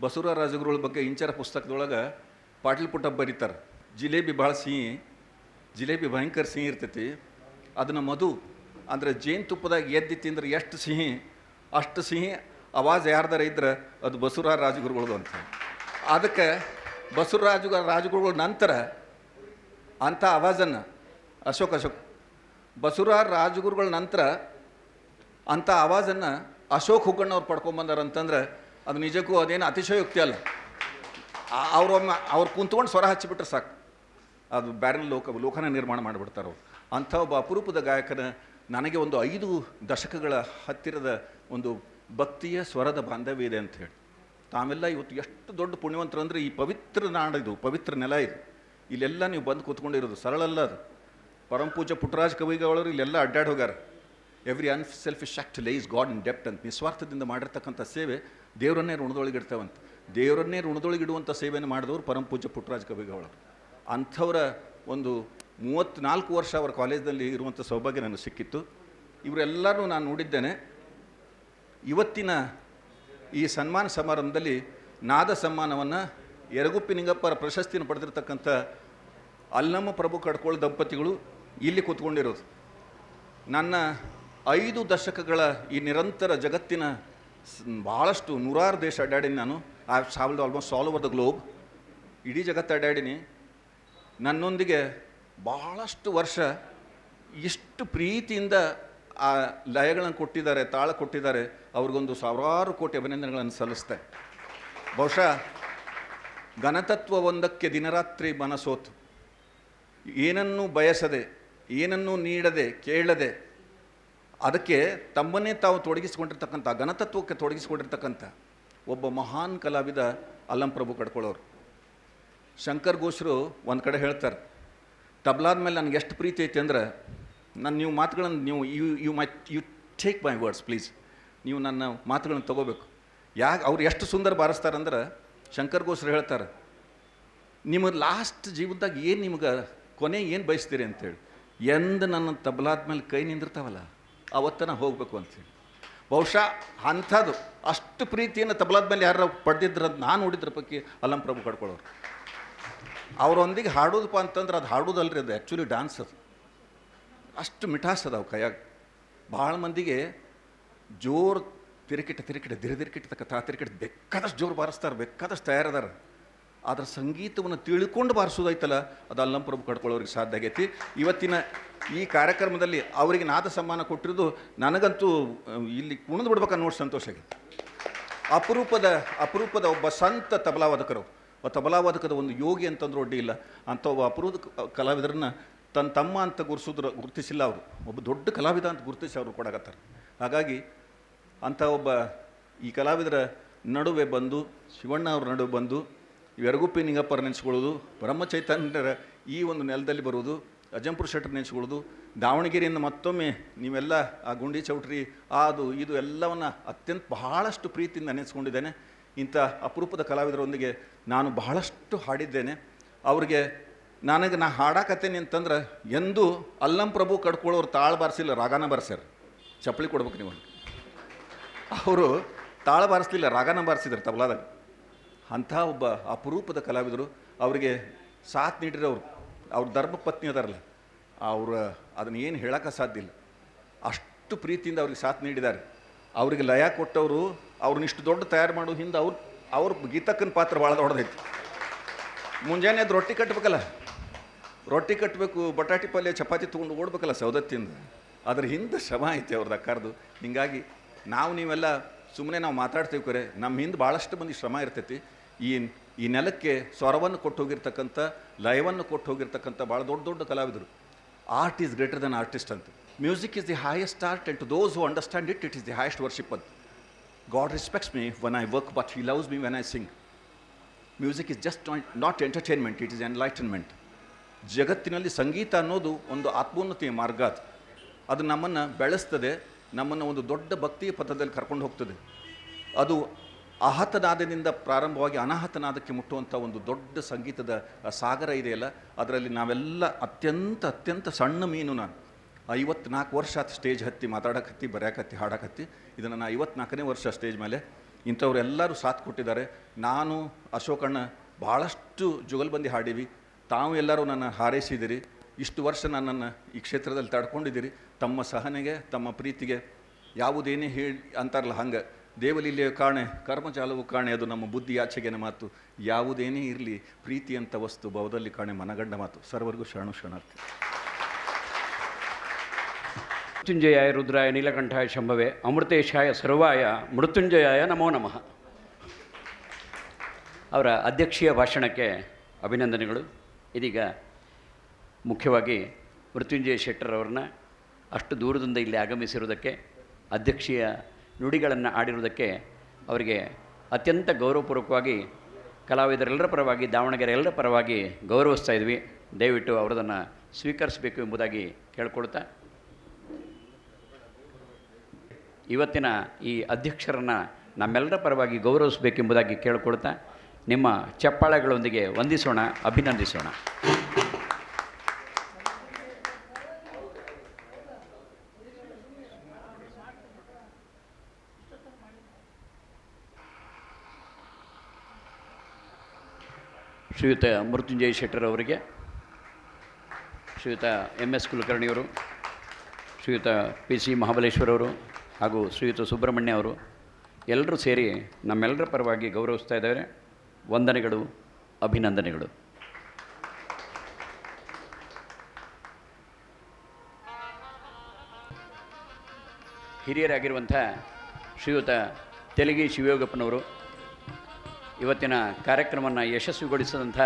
ಬಸವರಾಜ ರಾಜಗುರುಗಳ ಬಗ್ಗೆ ಇಂಚರ ಪುಸ್ತಕದೊಳಗೆ ಪಾಟೀಲ್ ಪುಟ್ಟಪ್ಪ ಬರೀತಾರೆ. ಜಿಲೇಬಿ ಭಾಳ ಸಿಹಿ, ಜಿಲೇಬಿ ಭಯಂಕರ ಸಿಹಿ ಇರ್ತೈತಿ, ಅದನ್ನು ಮಧು ಅಂದರೆ ಜೇನುತುಪ್ಪದಾಗ ಎದ್ದು ತಿಂದ್ರೆ ಎಷ್ಟು ಸಿಹಿ, ಅಷ್ಟು ಸಿಹಿ ಆವಾಜ್ ಯಾರ್ದಾರ ಇದ್ರೆ ಅದು ಬಸವರಾಜ ರಾಜಗುರುಗಳದು ಅಂತ. ಅದಕ್ಕೆ ರಾಜಗುರುಗಳ ನಂತರ ಅಂಥ ಆವಾಜನ್ನು ಅಶೋಕ್ ಬಸವರಾಜ ರಾಜಗುರುಗಳ ನಂತರ ಅಂಥ ಆವಾಜನ್ನು ಅಶೋಕ್ ಹುಗ್ಗಣ್ಣವ್ರು ಪಡ್ಕೊಂಬಂದಾರ ಅಂತಂದ್ರೆ ಅದು ನಿಜಕ್ಕೂ ಅದೇನು ಅತಿಶಯೋಕ್ತಿ ಅಲ್ಲ. ಅವ್ರು ಕುಂತ್ಕೊಂಡು ಸ್ವರ ಹಚ್ಚಿಬಿಟ್ರೆ ಸಾಕು, ಅದು ಬೇರೆ ಲೋಕನ ನಿರ್ಮಾಣ ಮಾಡಿಬಿಡ್ತಾರೆ ಅವರು. ಅಂಥ ಒಬ್ಬ ಅಪರೂಪದ ಗಾಯಕನ ನನಗೆ ಒಂದು 5 ದಶಕಗಳ ಹತ್ತಿರದ ಒಂದು ಭಕ್ತಿಯ ಸ್ವರದ ಬಾಂಧವ್ಯ ಇದೆ ಅಂತ ಹೇಳಿ. ತಾವೆಲ್ಲ ಇವತ್ತು ಎಷ್ಟು ದೊಡ್ಡ ಪುಣ್ಯವಂತರು ಅಂದರೆ ಈ ಪವಿತ್ರ ನಾಡಿದು, ಪವಿತ್ರ ನೆಲ ಇದು. ಇಲ್ಲೆಲ್ಲ ನೀವು ಬಂದು ಕೂತ್ಕೊಂಡಿರೋದು ಸರಳ ಅಲ್ಲ. ಅದು ಪರಮ ಪೂಜ್ಯ ಪುಟ್ಟರಾಜ ಕವಿಗಳವರು ಇಲ್ಲೆಲ್ಲ ಅಡ್ಡಾಡಿ ಹೋಗಾರ. Every unselfish act lays God in depth ಅಂತ. ನಿಸ್ವಾರ್ಥದಿಂದ ಮಾಡಿರ್ತಕ್ಕಂಥ ಸೇವೆ ದೇವರನ್ನೇ ಋಣದೊಳಗಿಡ್ತಾವಂತ. ದೇವರನ್ನೇ ಋಣದೊಳಗಿಡುವಂಥ ಸೇವೆಯನ್ನು ಮಾಡಿದವರು ಪರಮ ಪೂಜ್ಯ ಪುಟ್ಟರಾಜ ಕವಿಗಳವರು. ಅಂಥವರ ಒಂದು 34 ವರ್ಷ ಅವರ ಕಾಲೇಜ್ನಲ್ಲಿ ಇರುವಂಥ ಸೌಭಾಗ್ಯ ನನಗೆ ಸಿಕ್ಕಿತ್ತು. ಇವರೆಲ್ಲರೂ ನಾನು ನೋಡಿದ್ದೇನೆ. ಇವತ್ತಿನ ಈ ಸನ್ಮಾನ ಸಮಾರಂಭದಲ್ಲಿ ನಾದ ಸನ್ಮಾನವನ್ನು ಯರಗುಪ್ಪಿ ನಿಂಗಪ್ಪರ ಪ್ರಶಸ್ತಿಯನ್ನು ಪಡೆದಿರ್ತಕ್ಕಂಥ ಅಲ್ಲಮ್ಮ ಪ್ರಭು ಕಡ್ಕೋಳ ದಂಪತಿಗಳು ಇಲ್ಲಿ ಕೂತ್ಕೊಂಡಿರೋದು. ನನ್ನ 5 ದಶಕಗಳ ಈ ನಿರಂತರ ಜಗತ್ತಿನ ಭಾಳಷ್ಟು 100 ದೇಶ ಅಡ್ಡಾಡೀನಿ ನಾನು. I have travelled almost all over the globe. ಇಡೀ ಜಗತ್ತು ಅಡ್ಡಾಡೀನಿ. ನನ್ನೊಂದಿಗೆ ಭಾಳಷ್ಟು ವರ್ಷ ಇಷ್ಟು ಪ್ರೀತಿಯಿಂದ ಆ ಲಯಗಳನ್ನು ಕೊಟ್ಟಿದ್ದಾರೆ, ತಾಳ ಕೊಟ್ಟಿದ್ದಾರೆ. ಅವ್ರಿಗೊಂದು 1000 ಕೋಟಿ ಅಭಿನಂದನೆಗಳನ್ನು ಸಲ್ಲಿಸ್ತೆ. ಬಹುಶಃ ಘನತತ್ವವೊಂದಕ್ಕೆ ದಿನರಾತ್ರಿ ಮನಸೋತು, ಏನನ್ನೂ ಬಯಸದೆ, ಏನನ್ನೂ ನೀಡದೆ, ಕೇಳದೆ, ಅದಕ್ಕೆ ತಮ್ಮನ್ನೇ ತಾವು ತೊಡಗಿಸಿಕೊಂಡಿರ್ತಕ್ಕಂಥ, ಘನತತ್ವಕ್ಕೆ ತೊಡಗಿಸಿಕೊಂಡಿರ್ತಕ್ಕಂಥ ಒಬ್ಬ ಮಹಾನ್ ಕಲಾವಿದ ಅಲ್ಲಂ ಪ್ರಭು ಕಡ್ಕೊಳ್ಳೋರು. ಶಂಕರ್ ಘೋಷರು ಒಂದು ಕಡೆ ಹೇಳ್ತಾರೆ, ತಬ್ಲಾದ ಮೇಲೆ ನನಗೆ ಎಷ್ಟು ಪ್ರೀತಿ ಐತೆ ಅಂದ್ರೆ, ನೀವು ಮಾತುಗಳನ್ನು you take my words please, ನೀವು ನನ್ನ ಮಾತುಗಳನ್ನು ತೊಗೋಬೇಕು. ಅವ್ರು ಎಷ್ಟು ಸುಂದರ ಬಾರಿಸ್ತಾರಂದ್ರೆ, ಶಂಕರ್ ಘೋಷರು ಹೇಳ್ತಾರೆ, ನಿಮಗೆ ಲಾಸ್ಟ್ ಜೀವನದಾಗ ಏನು ನಿಮ್ಗೆ ಕೊನೆ ಏನು ಬಯಸ್ತೀರಿ ಅಂತೇಳಿ, ಎಂದು ನನ್ನ ತಬ್ಲಾದ ಮೇಲೆ ಕೈ ನಿಂದಿರ್ತಾವಲ್ಲ ಅವತ್ತನ ಹೋಗಬೇಕು ಅಂಥೇಳಿ. ಬಹುಶಃ ಅಂಥದ್ದು ಅಷ್ಟು ಪ್ರೀತಿಯನ್ನು ತಬ್ಲಾದ ಮೇಲೆ ಯಾರು ಪಡೆದಿದ್ರಂತ ನಾನು ನೋಡಿದ್ರ ಪೈಕಿ ಅಲ್ಲಂ ಪ್ರಭು ಕಡ್ಕೊಳ್ಳೋರು. ಅವರೊಂದಿಗೆ ಹಾಡೋದಪ್ಪ ಅಂತಂದ್ರೆ ಅದು ಹಾಡೋದಲ್ರಿ, ಅದು ಆ್ಯಕ್ಚುಲಿ ಡ್ಯಾನ್ಸ್. ಅದು ಅಷ್ಟು ಮಿಠಾಸ್ ಅದಾವ ಕೈಯಾಗ. ಭಾಳ ಮಂದಿಗೆ ಜೋರು ತಿರುಕಿಟ ದಿರಿಕಿಟ್ಟತಕ್ಕ ತಿರುಕಿಟ ಬೇಕಾದಷ್ಟು ಜೋರು ಬಾರಿಸ್ತಾರೆ, ಬೇಕಾದಷ್ಟು ತಯಾರದಾರ. ಅದರ ಸಂಗೀತವನ್ನು ತಿಳ್ಕೊಂಡು ಬಾರಿಸೋದೈತಲ್ಲ, ಅದು ಅಲ್ಲಂ ಪ್ರಭು ಕಡ್ಕೊಳ್ಳೋರಿಗೆ ಸಾಧ್ಯ ಆಗೈತಿ. ಇವತ್ತಿನ ಈ ಕಾರ್ಯಕ್ರಮದಲ್ಲಿ ಅವರಿಗೆ ನಾದ ಸನ್ಮಾನ ಕೊಟ್ಟಿರೋದು ನನಗಂತೂ ಇಲ್ಲಿ ಕುಣಿದು ಬಿಡ್ಬೇಕನ್ನೋ ನೋಡಿ ಸಂತೋಷ ಆಗೈತಿ. ಅಪರೂಪದ ಒಬ್ಬ ಸಂತ ತಬಲಾವಾದಕರು, ತಬಲಾವಾದಕದ ಒಂದು ಯೋಗಿ ಅಂತಂದ್ರೂ ಅಡ್ಡಿ ಇಲ್ಲ. ಅಂಥ ಒಬ್ಬ ಅಪರೂಪದ ಕಲಾವಿದರನ್ನು ತನ್ನ ತಮ್ಮ ಅಂತ ಗುರುತಿಸಿಲ್ಲ ಅವರು, ಒಬ್ಬ ದೊಡ್ಡ ಕಲಾವಿದ ಅಂತ ಗುರುತಿಸಿ ಅವರು ಕೊಡಕತ್ತಾರೆ. ಹಾಗಾಗಿ ಅಂಥ ಒಬ್ಬ ಈ ಕಲಾವಿದರ ನಡುವೆ ಬಂದು, ಶಿವಣ್ಣ ಅವ್ರ ನಡುವೆ ಬಂದು, ಯರಗುಪ್ಪಿ ನಿಂಗಪ್ಪರ ನೆನೆಸ್ಕೊಳ್ಳೋದು, ಬ್ರಹ್ಮಚೈತನ್ಯರ ಈ ಒಂದು ನೆಲದಲ್ಲಿ ಬರುವುದು, ಅಜ್ಜಂಪುರ ಶೆಟ್ಟರ್ ನೆನೆಸ್ಕೊಳ್ಳೋದು, ದಾವಣಗೆರೆಯಿಂದ ಮತ್ತೊಮ್ಮೆ ನೀವೆಲ್ಲ ಆ ಗುಂಡಿ ಚೌಟ್ರಿ ಅದು ಇದು ಎಲ್ಲವನ್ನು ಅತ್ಯಂತ ಬಹಳಷ್ಟು ಪ್ರೀತಿಯಿಂದ ನೆನೆಸ್ಕೊಂಡಿದ್ದೇನೆ. ಇಂಥ ಅಪರೂಪದ ಕಲಾವಿದರೊಂದಿಗೆ ನಾನು ಬಹಳಷ್ಟು ಹಾಡಿದ್ದೇನೆ. ಅವ್ರಿಗೆ ನಾ ಹಾಡಾಕತ್ತೇನೆ ಅಂತಂದ್ರೆ ಎಂದೂ ಅಲ್ಲಂ ಪ್ರಭು ಕಡ್ಕೊಳ್ಳೋರು ತಾಳ ಬಾರಿಸಿಲ್ಲ, ರಾಗನ ಬಾರಿಸ್ಯಾರ. ಚಪ್ಪಲಿ ಕೊಡ್ಬೇಕು ನೀವು. ಅವರು ತಾಳ ಬಾರಿಸ್ಲಿಲ್ಲ, ರಾಗನ ಬಾರಿಸಿದ್ರು ತಬಲಾದಾಗ. ಅಂಥ ಒಬ್ಬ ಅಪರೂಪದ ಕಲಾವಿದರು. ಅವರಿಗೆ ಸಾಥ್ ನೀಡಿರೋರು ಅವ್ರ ಧರ್ಮಪತ್ನಿ ಅದಾರಲ್ಲ, ಅದನ್ನು ಏನು ಹೇಳೋಕ್ಕೆ ಸಾಧ್ಯ ಇಲ್ಲ. ಅಷ್ಟು ಪ್ರೀತಿಯಿಂದ ಅವ್ರಿಗೆ ಸಾಥ್ ನೀಡಿದ್ದಾರೆ. ಅವರಿಗೆ ಲಯ ಕೊಟ್ಟವರು, ಅವ್ರನ್ನ ಇಷ್ಟು ದೊಡ್ಡ ತಯಾರು ಮಾಡೋ ಹಿಂದೆ ಅವ್ರ ಗೀತಕ್ಕನ ಪಾತ್ರ ಭಾಳ ದೊಡ್ಡದೈತಿ. ಮುಂಜಾನೆ ಅದು ರೊಟ್ಟಿ ಕಟ್ಟಬೇಕಲ್ಲ, ರೊಟ್ಟಿ ಕಟ್ಟಬೇಕು, ಬಟಾಟಿ ಪಲ್ಯ ಚಪಾತಿ ತೊಗೊಂಡು ಓಡ್ಬೇಕಲ್ಲ ಸೌದತ್ತಿಯಿಂದ. ಅದ್ರ ಹಿಂದೆ ಶ್ರಮ ಐತಿ ಅವ್ರದ್ದು ಅಕ್ಕಾರ್ದು. ಹೀಗಾಗಿ ನೀವೆಲ್ಲ ಸುಮ್ಮನೆ ನಾವು ಮಾತಾಡ್ತೀವಿ ಕರೆ, ನಮ್ಮ ಹಿಂದೆ ಭಾಳಷ್ಟು ಮಂದಿ ಶ್ರಮ ಇರ್ತೈತಿ. ಈ ನೆಲಕ್ಕೆ ಸ್ವರವನ್ನು ಕೊಟ್ಟು ಹೋಗಿರ್ತಕ್ಕಂಥ, ಲಯವನ್ನು ಕೊಟ್ಟು ಹೋಗಿರ್ತಕ್ಕಂಥ ಭಾಳ ದೊಡ್ಡ ಕಲಾವಿದರು. Art is greater than artist ಅಂತ. Music is the highest art and to those who understand it is the highest worship ಅಂತ. God respects me when I work, but he loves me when I sing. Music is just not entertainment, it is enlightenment. ಜಗತ್ತಿನಲ್ಲಿ ಸಂಗೀತ ಅನ್ನೋದು ಒಂದು ಆತ್ಮೋನ್ನತಿಯ ಮಾರ್ಗ. ಅದು ನಮ್ಮನ್ನು ಬೆಳೆಸ್ತದೆ, ನಮ್ಮನ್ನು ಒಂದು ದೊಡ್ಡ ಭಕ್ತಿಯ ಪಥದಲ್ಲಿ ಕರ್ಕೊಂಡು ಹೋಗ್ತದೆ. ಅದು ಅಹತನಾದದಿಂದ ಪ್ರಾರಂಭವಾಗಿ ಅನಾಹತನಾದಕ್ಕೆ ಮುಟ್ಟುವಂಥ ಒಂದು ದೊಡ್ಡ ಸಂಗೀತದ ಸಾಗರ ಇದೆಯಲ್ಲ, ಅದರಲ್ಲಿ ನಾವೆಲ್ಲ ಅತ್ಯಂತ ಸಣ್ಣ ಮೀನು. ನಾನು 54 ವರ್ಷ ಆಯ್ತು ಸ್ಟೇಜ್ ಹತ್ತಿ ಮಾತಾಡಕತ್ತಿ, ಬರೆಯಕತ್ತಿ, ಹಾಡಕತ್ತಿ. ಇದು ನನ್ನ 54ನೇ ವರ್ಷ ಸ್ಟೇಜ್ ಮೇಲೆ. ಇಂಥವರೆಲ್ಲರೂ ಸಾಥ್ ಕೊಟ್ಟಿದ್ದಾರೆ. ನಾನು ಅಶೋಕಣ್ಣ ಭಾಳಷ್ಟು ಜುಗಲ್ಬಂದಿ ಹಾಡೀವಿ. ತಾವು ಎಲ್ಲರೂ ನನ್ನ ಹಾರೈಸಿದಿರಿ. ಇಷ್ಟು ವರ್ಷ ನನ್ನನ್ನು ಈ ಕ್ಷೇತ್ರದಲ್ಲಿ ತಡ್ಕೊಂಡಿದ್ದೀರಿ. ತಮ್ಮ ಸಹನೆಗೆ, ತಮ್ಮ ಪ್ರೀತಿಗೆ ಯಾವುದೇನೇ ಹೇಳಿ ಅಂತಾರಲ್ಲ ಹಂಗೆ ದೇವಲೀಲೆಯ ಕಾಣೆ ಕರ್ಮಜಾಲವು ಕಾಣೆ, ಅದು ನಮ್ಮ ಬುದ್ಧಿ ಆಚೆಗೆನ ಮಾತು. ಯಾವುದೇನೇ ಇರಲಿ ಪ್ರೀತಿ ಅಂತ ವಸ್ತು ಭವದಲ್ಲಿ ಕಾಣೆ ಮನಗಂಡ ಮಾತು. ಸರ್ವರಿಗೂ ಶರಣು ಶರಣಾರ್ಥಿ. ಮೃತ್ಯುಂಜಯಾಯ ರುದ್ರಾಯ ನೀಲಕಂಠಾಯ ಶಂಭವೆ ಅಮೃತೇಶಾಯ ಸರ್ವಾಯ ಮೃತ್ಯುಂಜಯಾಯ ನಮೋ ನಮಃ. ಅವರ ಅಧ್ಯಕ್ಷೀಯ ಭಾಷಣಕ್ಕೆ ಅಭಿನಂದನೆಗಳು. ಇದೀಗ ಮುಖ್ಯವಾಗಿ ಮೃತ್ಯುಂಜಯ ಶೆಟ್ಟರ್ ಅವ್ರನ್ನ ಅಷ್ಟು ದೂರದಿಂದ ಇಲ್ಲಿ ಆಗಮಿಸಿರುವುದಕ್ಕೆ, ಅಧ್ಯಕ್ಷೀಯ ನುಡಿಗಳನ್ನು ಆಡಿರುವುದಕ್ಕೆ ಅವರಿಗೆ ಅತ್ಯಂತ ಗೌರವಪೂರ್ವಕವಾಗಿ ಕಲಾವಿದರೆಲ್ಲರ ಪರವಾಗಿ, ದಾವಣಗೆರೆ ಎಲ್ಲರ ಪರವಾಗಿ ಗೌರವಿಸ್ತಾ ಇದ್ವಿ. ದಯವಿಟ್ಟು ಅವರದನ್ನು ಸ್ವೀಕರಿಸಬೇಕು ಎಂಬುದಾಗಿ ಕೇಳ್ಕೊಳ್ತಾ, ಇವತ್ತಿನ ಈ ಅಧ್ಯಕ್ಷರನ್ನು ನಮ್ಮೆಲ್ಲರ ಪರವಾಗಿ ಗೌರವಿಸಬೇಕೆಂಬುದಾಗಿ ಕೇಳಿಕೊಳ್ತಾ ನಿಮ್ಮ ಚಪ್ಪಾಳೆಗಳೊಂದಿಗೆ ವಂದಿಸೋಣ, ಅಭಿನಂದಿಸೋಣ. ಶ್ರೀಯುತ ಮೃತ್ಯುಂಜಯ ಶೆಟ್ಟರ್ ಅವರಿಗೆ, ಶ್ರೀಯುತ MS ಕುಲಕರ್ಣಿಯವರು, ಶ್ರೀಯುತ PC ಮಹಾಬಲೇಶ್ವರವರು ಹಾಗೂ ಶ್ರೀಯುತ ಸುಬ್ರಹ್ಮಣ್ಯ ಅವರು ಎಲ್ಲರೂ ಸೇರಿ ನಮ್ಮೆಲ್ಲರ ಪರವಾಗಿ ಗೌರವಿಸ್ತಾ ಇದ್ದಾರೆ. ವಂದನೆಗಳು, ಅಭಿನಂದನೆಗಳು. ಹಿರಿಯರಾಗಿರುವಂಥ ಶ್ರೀಯುತ ತೆಲಗಿ ಶಿವಯೋಗಪ್ಪನವರು, ಇವತ್ತಿನ ಕಾರ್ಯಕ್ರಮವನ್ನು ಯಶಸ್ವಿಗೊಳಿಸಿದಂಥ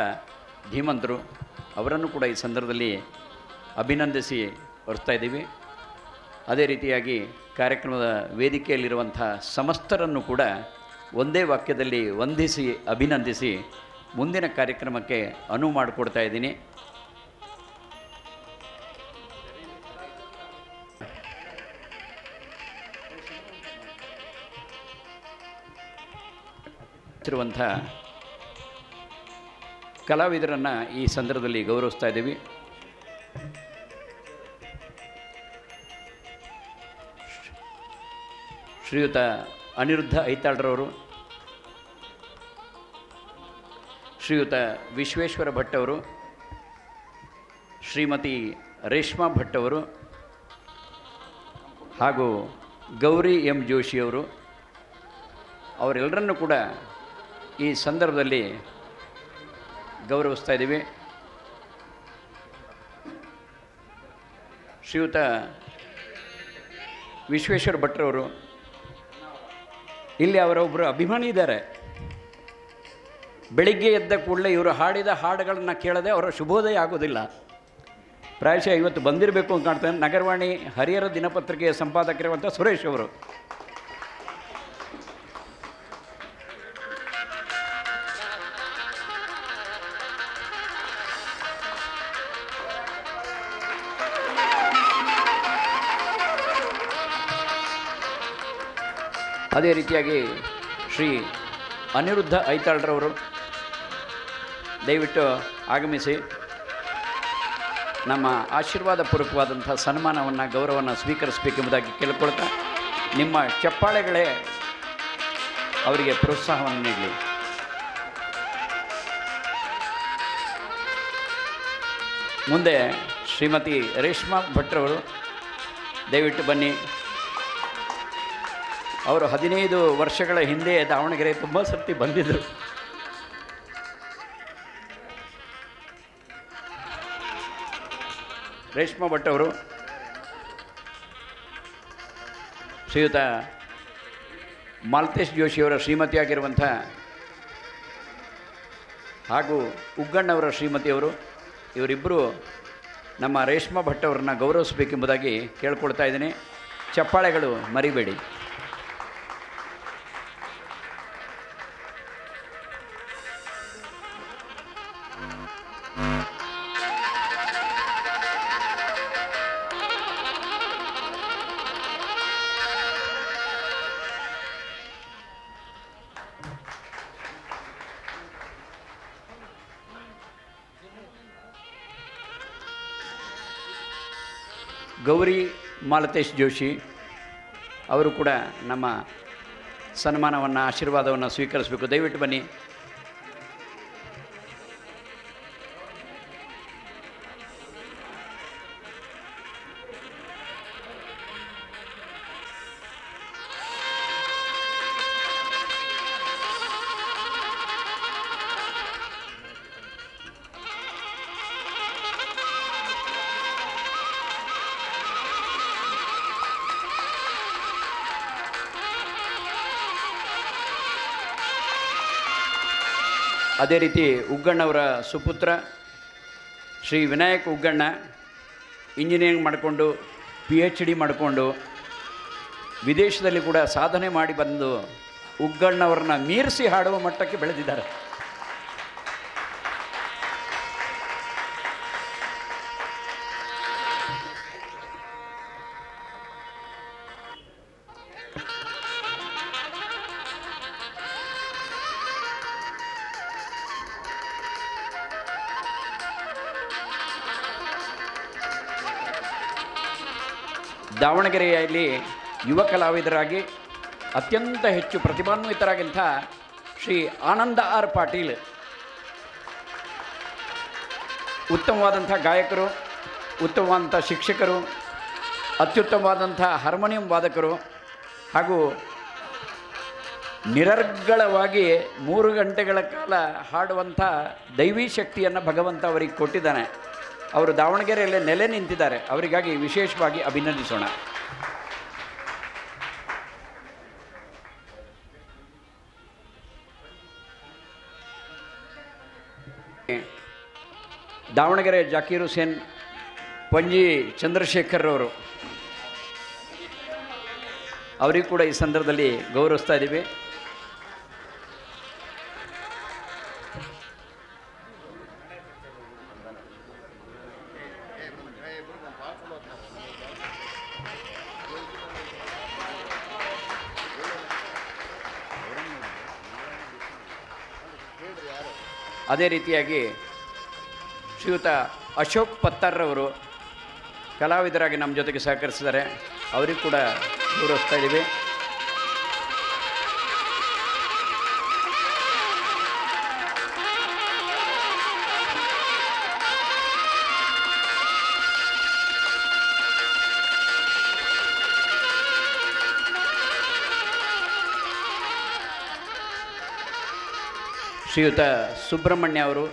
ಧೀಮಂತರು, ಅವರನ್ನು ಕೂಡ ಈ ಸಂದರ್ಭದಲ್ಲಿ ಅಭಿನಂದಿಸಿ ಹೊರಡ್ತಾ ಇದ್ದೀವಿ. ಅದೇ ರೀತಿಯಾಗಿ ಕಾರ್ಯಕ್ರಮದ ವೇದಿಕೆಯಲ್ಲಿರುವಂಥ ಸಮಸ್ತರನ್ನು ಕೂಡ ಒಂದೇ ವಾಕ್ಯದಲ್ಲಿ ವಂದಿಸಿ ಅಭಿನಂದಿಸಿ ಮುಂದಿನ ಕಾರ್ಯಕ್ರಮಕ್ಕೆ ಅನುವು ಮಾಡಿಕೊಡ್ತಾ ಇದ್ದೀನಿ. ಇರುವಂಥ ಕಲಾವಿದರನ್ನು ಈ ಸಂದರ್ಭದಲ್ಲಿ ಗೌರವಿಸ್ತಾ ಇದ್ದೀವಿ. ಶ್ರೀಯುತ ಅನಿರುದ್ಧ ಐತಾಳ್ರವರು, ಶ್ರೀಯುತ ವಿಶ್ವೇಶ್ವರ ಭಟ್ ಅವರು, ಶ್ರೀಮತಿ ರೇಷ್ಮಾ ಭಟ್ ಅವರು ಹಾಗೂ ಗೌರಿ M ಜೋಶಿಯವರು, ಅವರೆಲ್ಲರನ್ನೂ ಕೂಡ ಈ ಸಂದರ್ಭದಲ್ಲಿ ಗೌರವಿಸ್ತಾ ಇದ್ದೀವಿ. ಶ್ರೀಯುತ ವಿಶ್ವೇಶ್ವರ ಭಟ್ರವರು, ಇಲ್ಲಿ ಅವರೊಬ್ಬರು ಅಭಿಮಾನಿ ಇದ್ದಾರೆ. ಬೆಳಿಗ್ಗೆ ಎದ್ದ ಕೂಡಲೇ ಇವರು ಹಾಡಿದ ಹಾಡುಗಳನ್ನು ಕೇಳದೆ ಅವರ ಶುಭೋದಯ ಆಗೋದಿಲ್ಲ. ಪ್ರಾಯಶಃ ಇವತ್ತು ಬಂದಿರಬೇಕು ಅಂತ ಕಾಣ್ತಾನೆ. ನಗರವಾಣಿ ಹರಿಹರ ದಿನಪತ್ರಿಕೆಯ ಸಂಪಾದಕರಿರುವಂಥ ಸುರೇಶ್ ಅವರು. ಅದೇ ರೀತಿಯಾಗಿ ಶ್ರೀ ಅನಿರುದ್ಧ ಐತಾಳ್ರವರು ದಯವಿಟ್ಟು ಆಗಮಿಸಿ ನಮ್ಮ ಆಶೀರ್ವಾದ ಪೂರ್ವಕವಾದಂಥ ಸನ್ಮಾನವನ್ನು, ಗೌರವವನ್ನು ಸ್ವೀಕರಿಸಬೇಕೆಂಬುದಾಗಿ ಕೇಳಿಕೊಳ್ತಾ, ನಿಮ್ಮ ಚಪ್ಪಾಳೆಗಳೇ ಅವರಿಗೆ ಪ್ರೋತ್ಸಾಹವನ್ನು ನೀಡಲಿ. ಮುಂದೆ ಶ್ರೀಮತಿ ರೇಷ್ಮಾ ಭಟ್ರವರು ದಯವಿಟ್ಟು ಬನ್ನಿ. ಅವರು 15 ವರ್ಷಗಳ ಹಿಂದೆ ದಾವಣಗೆರೆ ತುಂಬ ಸರ್ತಿ ಬಂದಿದ್ದರು. ರೇಷ್ಮಾ ಭಟ್ ಅವರು, ಶ್ರೀಯುತ ಮಾಲ್ತೇಶ್ ಜೋಶಿಯವರ ಶ್ರೀಮತಿಯಾಗಿರುವಂಥ ಹಾಗೂ ಉಗ್ಗಣ್ಣವರ ಶ್ರೀಮತಿಯವರು, ಇವರಿಬ್ಬರು ನಮ್ಮ ರೇಷ್ಮಾ ಭಟ್ ಅವರನ್ನ ಗೌರವಿಸಬೇಕೆಂಬುದಾಗಿ ಕೇಳ್ಕೊಳ್ತಾ ಇದ್ದೀನಿ. ಚಪ್ಪಾಳೆಗಳು ಮರಿಬೇಡಿ. ಗೌರಿ ಮಾಲತೇಶ್ ಜೋಶಿ ಅವರು ಕೂಡ ನಮ್ಮ ಸನ್ಮಾನವನ್ನು, ಆಶೀರ್ವಾದವನ್ನು ಸ್ವೀಕರಿಸಬೇಕು. ದಯವಿಟ್ಟು ಬನ್ನಿ. ಅದೇ ರೀತಿ ಉಗ್ಗಣ್ಣವರ ಸುಪುತ್ರ ಶ್ರೀ ವಿನಾಯಕ್ ಉಗ್ಗಣ್ಣ ಇಂಜಿನಿಯರಿಂಗ್ ಮಾಡಿಕೊಂಡು PhD ಮಾಡಿಕೊಂಡು ವಿದೇಶದಲ್ಲಿ ಕೂಡ ಸಾಧನೆ ಮಾಡಿ ಬಂದು ಉಗ್ಗಣ್ಣವ್ರನ್ನ ಮೀರಿಸಿ ಹಾಡುವ ಮಟ್ಟಕ್ಕೆ ಬೆಳೆದಿದ್ದಾರೆ. ದಾವಣಗೆರೆಯಲ್ಲಿ ಯುವ ಕಲಾವಿದರಾಗಿ ಅತ್ಯಂತ ಹೆಚ್ಚು ಪ್ರತಿಭಾನ್ವಿತರಾಗಿಂಥ ಶ್ರೀ ಆನಂದ ಆರ್ ಪಾಟೀಲ್ ಉತ್ತಮವಾದಂಥ ಗಾಯಕರು, ಉತ್ತಮವಾದಂಥ ಶಿಕ್ಷಕರು, ಅತ್ಯುತ್ತಮವಾದಂಥ ಹಾರ್ಮೋನಿಯಂ ವಾದಕರು ಹಾಗೂ ನಿರರ್ಗಳವಾಗಿ 3 ಗಂಟೆಗಳ ಕಾಲ ಹಾಡುವಂಥ ದೈವಿ ಶಕ್ತಿಯನ್ನು ಭಗವಂತ ಅವರಿಗೆ ಕೊಟ್ಟಿದ್ದಾನೆ. ಅವರು ದಾವಣಗೆರೆಯಲ್ಲೇ ನೆಲೆ ನಿಂತಿದ್ದಾರೆ. ಅವರಿಗಾಗಿ ವಿಶೇಷವಾಗಿ ಅಭಿನಂದಿಸೋಣ. ದಾವಣಗೆರೆ ಜಾಕೀರ್ ಹುಸೇನ್ ಪಂಜಿ ಚಂದ್ರಶೇಖರ್ ಅವರು, ಅವರಿಗೂ ಕೂಡ ಈ ಸಂದರ್ಭದಲ್ಲಿ ಗೌರವಿಸ್ತಾ ಇದ್ದೀವಿ. ಅದೇ ರೀತಿಯಾಗಿ ಶ್ರೀಯುತ ಅಶೋಕ್ ಪತ್ತಾರ್ರವರು ಕಲಾವಿದರಾಗಿ ನಮ್ಮ ಜೊತೆಗೆ ಸಹಕರಿಸಿದ್ದಾರೆ. ಅವರಿಗೂ ಕೂಡ ಗೌರವಿಸ್ತಾ ಇದ್ದೀವಿ. ಶ್ರೀಯುತ ಸುಬ್ರಹ್ಮಣ್ಯ ಅವರು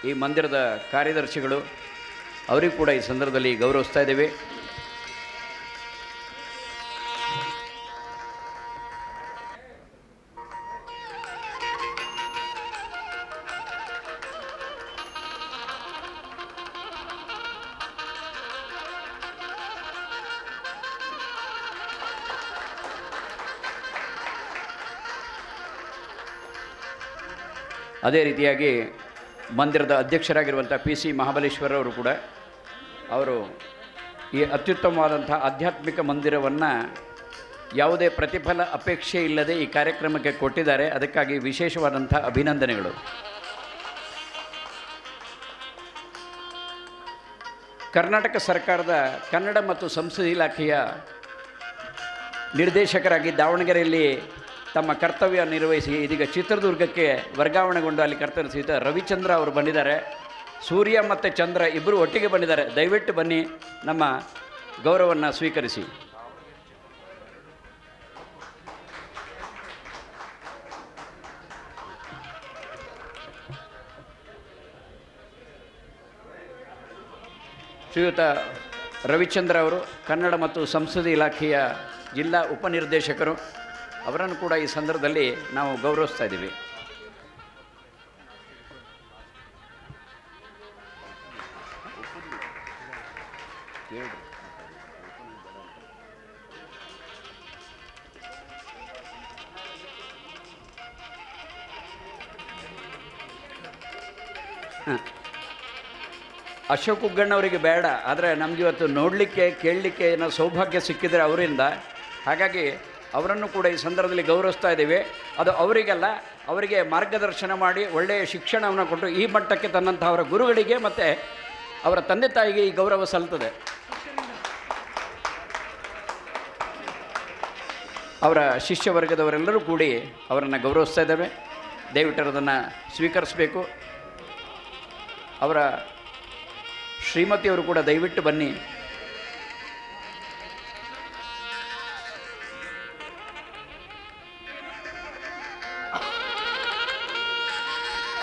ಈ ಮಂದಿರದ ಕಾರ್ಯದರ್ಶಿಗಳು, ಅವರಿಗೂ ಕೂಡ ಈ ಸಂದರ್ಭದಲ್ಲಿ ಗೌರವಿಸ್ತಾ ಇದ್ದೇವೆ. ಅದೇ ರೀತಿಯಾಗಿ ಮಂದಿರದ ಅಧ್ಯಕ್ಷರಾಗಿರುವಂಥ PC ಮಹಾಬಲೇಶ್ವರ ಅವರು ಕೂಡ ಅವರು ಈ ಅತ್ಯುತ್ತಮವಾದಂಥ ಆಧ್ಯಾತ್ಮಿಕ ಮಂದಿರವನ್ನು ಯಾವುದೇ ಪ್ರತಿಫಲ ಅಪೇಕ್ಷೆ ಇಲ್ಲದೆ ಈ ಕಾರ್ಯಕ್ರಮಕ್ಕೆ ಕೊಟ್ಟಿದ್ದಾರೆ. ಅದಕ್ಕಾಗಿ ವಿಶೇಷವಾದಂಥ ಅಭಿನಂದನೆಗಳು. ಕರ್ನಾಟಕ ಸರ್ಕಾರದ ಕನ್ನಡ ಮತ್ತು ಸಂಸ್ಕೃತಿ ಇಲಾಖೆಯ ನಿರ್ದೇಶಕರಾಗಿ ದಾವಣಗೆರೆಯಲ್ಲಿ ತಮ್ಮ ಕರ್ತವ್ಯ ನಿರ್ವಹಿಸಿ ಇದೀಗ ಚಿತ್ರದುರ್ಗಕ್ಕೆ ವರ್ಗಾವಣೆಗೊಂಡು ಅಲ್ಲಿ ಕರ್ತವ್ಯ ರವಿಚಂದ್ರ ಅವರು ಬಂದಿದ್ದಾರೆ. ಸೂರ್ಯ ಮತ್ತು ಚಂದ್ರ ಇಬ್ಬರು ಒಟ್ಟಿಗೆ ಬಂದಿದ್ದಾರೆ. ದಯವಿಟ್ಟು ಬನ್ನಿ, ನಮ್ಮ ಗೌರವವನ್ನು ಸ್ವೀಕರಿಸಿ. ಶ್ರೀಯುತ ರವಿಚಂದ್ರ ಅವರು ಕನ್ನಡ ಮತ್ತು ಸಂಸ್ಕೃತಿ ಇಲಾಖೆಯ ಜಿಲ್ಲಾ ಉಪನಿರ್ದೇಶಕರು, ಅವರನ್ನು ಕೂಡ ಈ ಸಂದರ್ಭದಲ್ಲಿ ನಾವು ಗೌರವಿಸ್ತಾ ಇದ್ದೀವಿ. ಅಶೋಕ್ ಉಗ್ಗಣ್ಣವರಿಗೆ ಬೇಡ, ಆದರೆ ನಮಗೆ ಇವತ್ತು ನೋಡಲಿಕ್ಕೆ ಕೇಳಲಿಕ್ಕೆ ಏನೋ ಸೌಭಾಗ್ಯ ಸಿಕ್ಕಿದರೆ ಅವರಿಂದ, ಹಾಗಾಗಿ ಅವರನ್ನು ಕೂಡ ಈ ಸಂದರ್ಭದಲ್ಲಿ ಗೌರವಿಸ್ತಾ ಇದ್ದೀವಿ. ಅದು ಅವರಿಗೆಲ್ಲ, ಅವರಿಗೆ ಮಾರ್ಗದರ್ಶನ ಮಾಡಿ ಒಳ್ಳೆಯ ಶಿಕ್ಷಣವನ್ನು ಕೊಟ್ಟು ಈ ಮಟ್ಟಕ್ಕೆ ತನ್ನಂಥ ಅವರ ಗುರುಗಳಿಗೆ ಮತ್ತು ಅವರ ತಂದೆ ತಾಯಿಗೆ ಈ ಗೌರವ ಸಲ್ಲುತ್ತದೆ. ಅವರ ಶಿಷ್ಯ ವರ್ಗದವರೆಲ್ಲರೂ ಕೂಡಿ ಅವರನ್ನು ಗೌರವಿಸ್ತಾ ಇದ್ದೇವೆ. ದಯವಿಟ್ಟು ಅದನ್ನು ಸ್ವೀಕರಿಸಬೇಕು. ಅವರ ಶ್ರೀಮತಿಯವರು ಕೂಡ ದಯವಿಟ್ಟು ಬನ್ನಿ.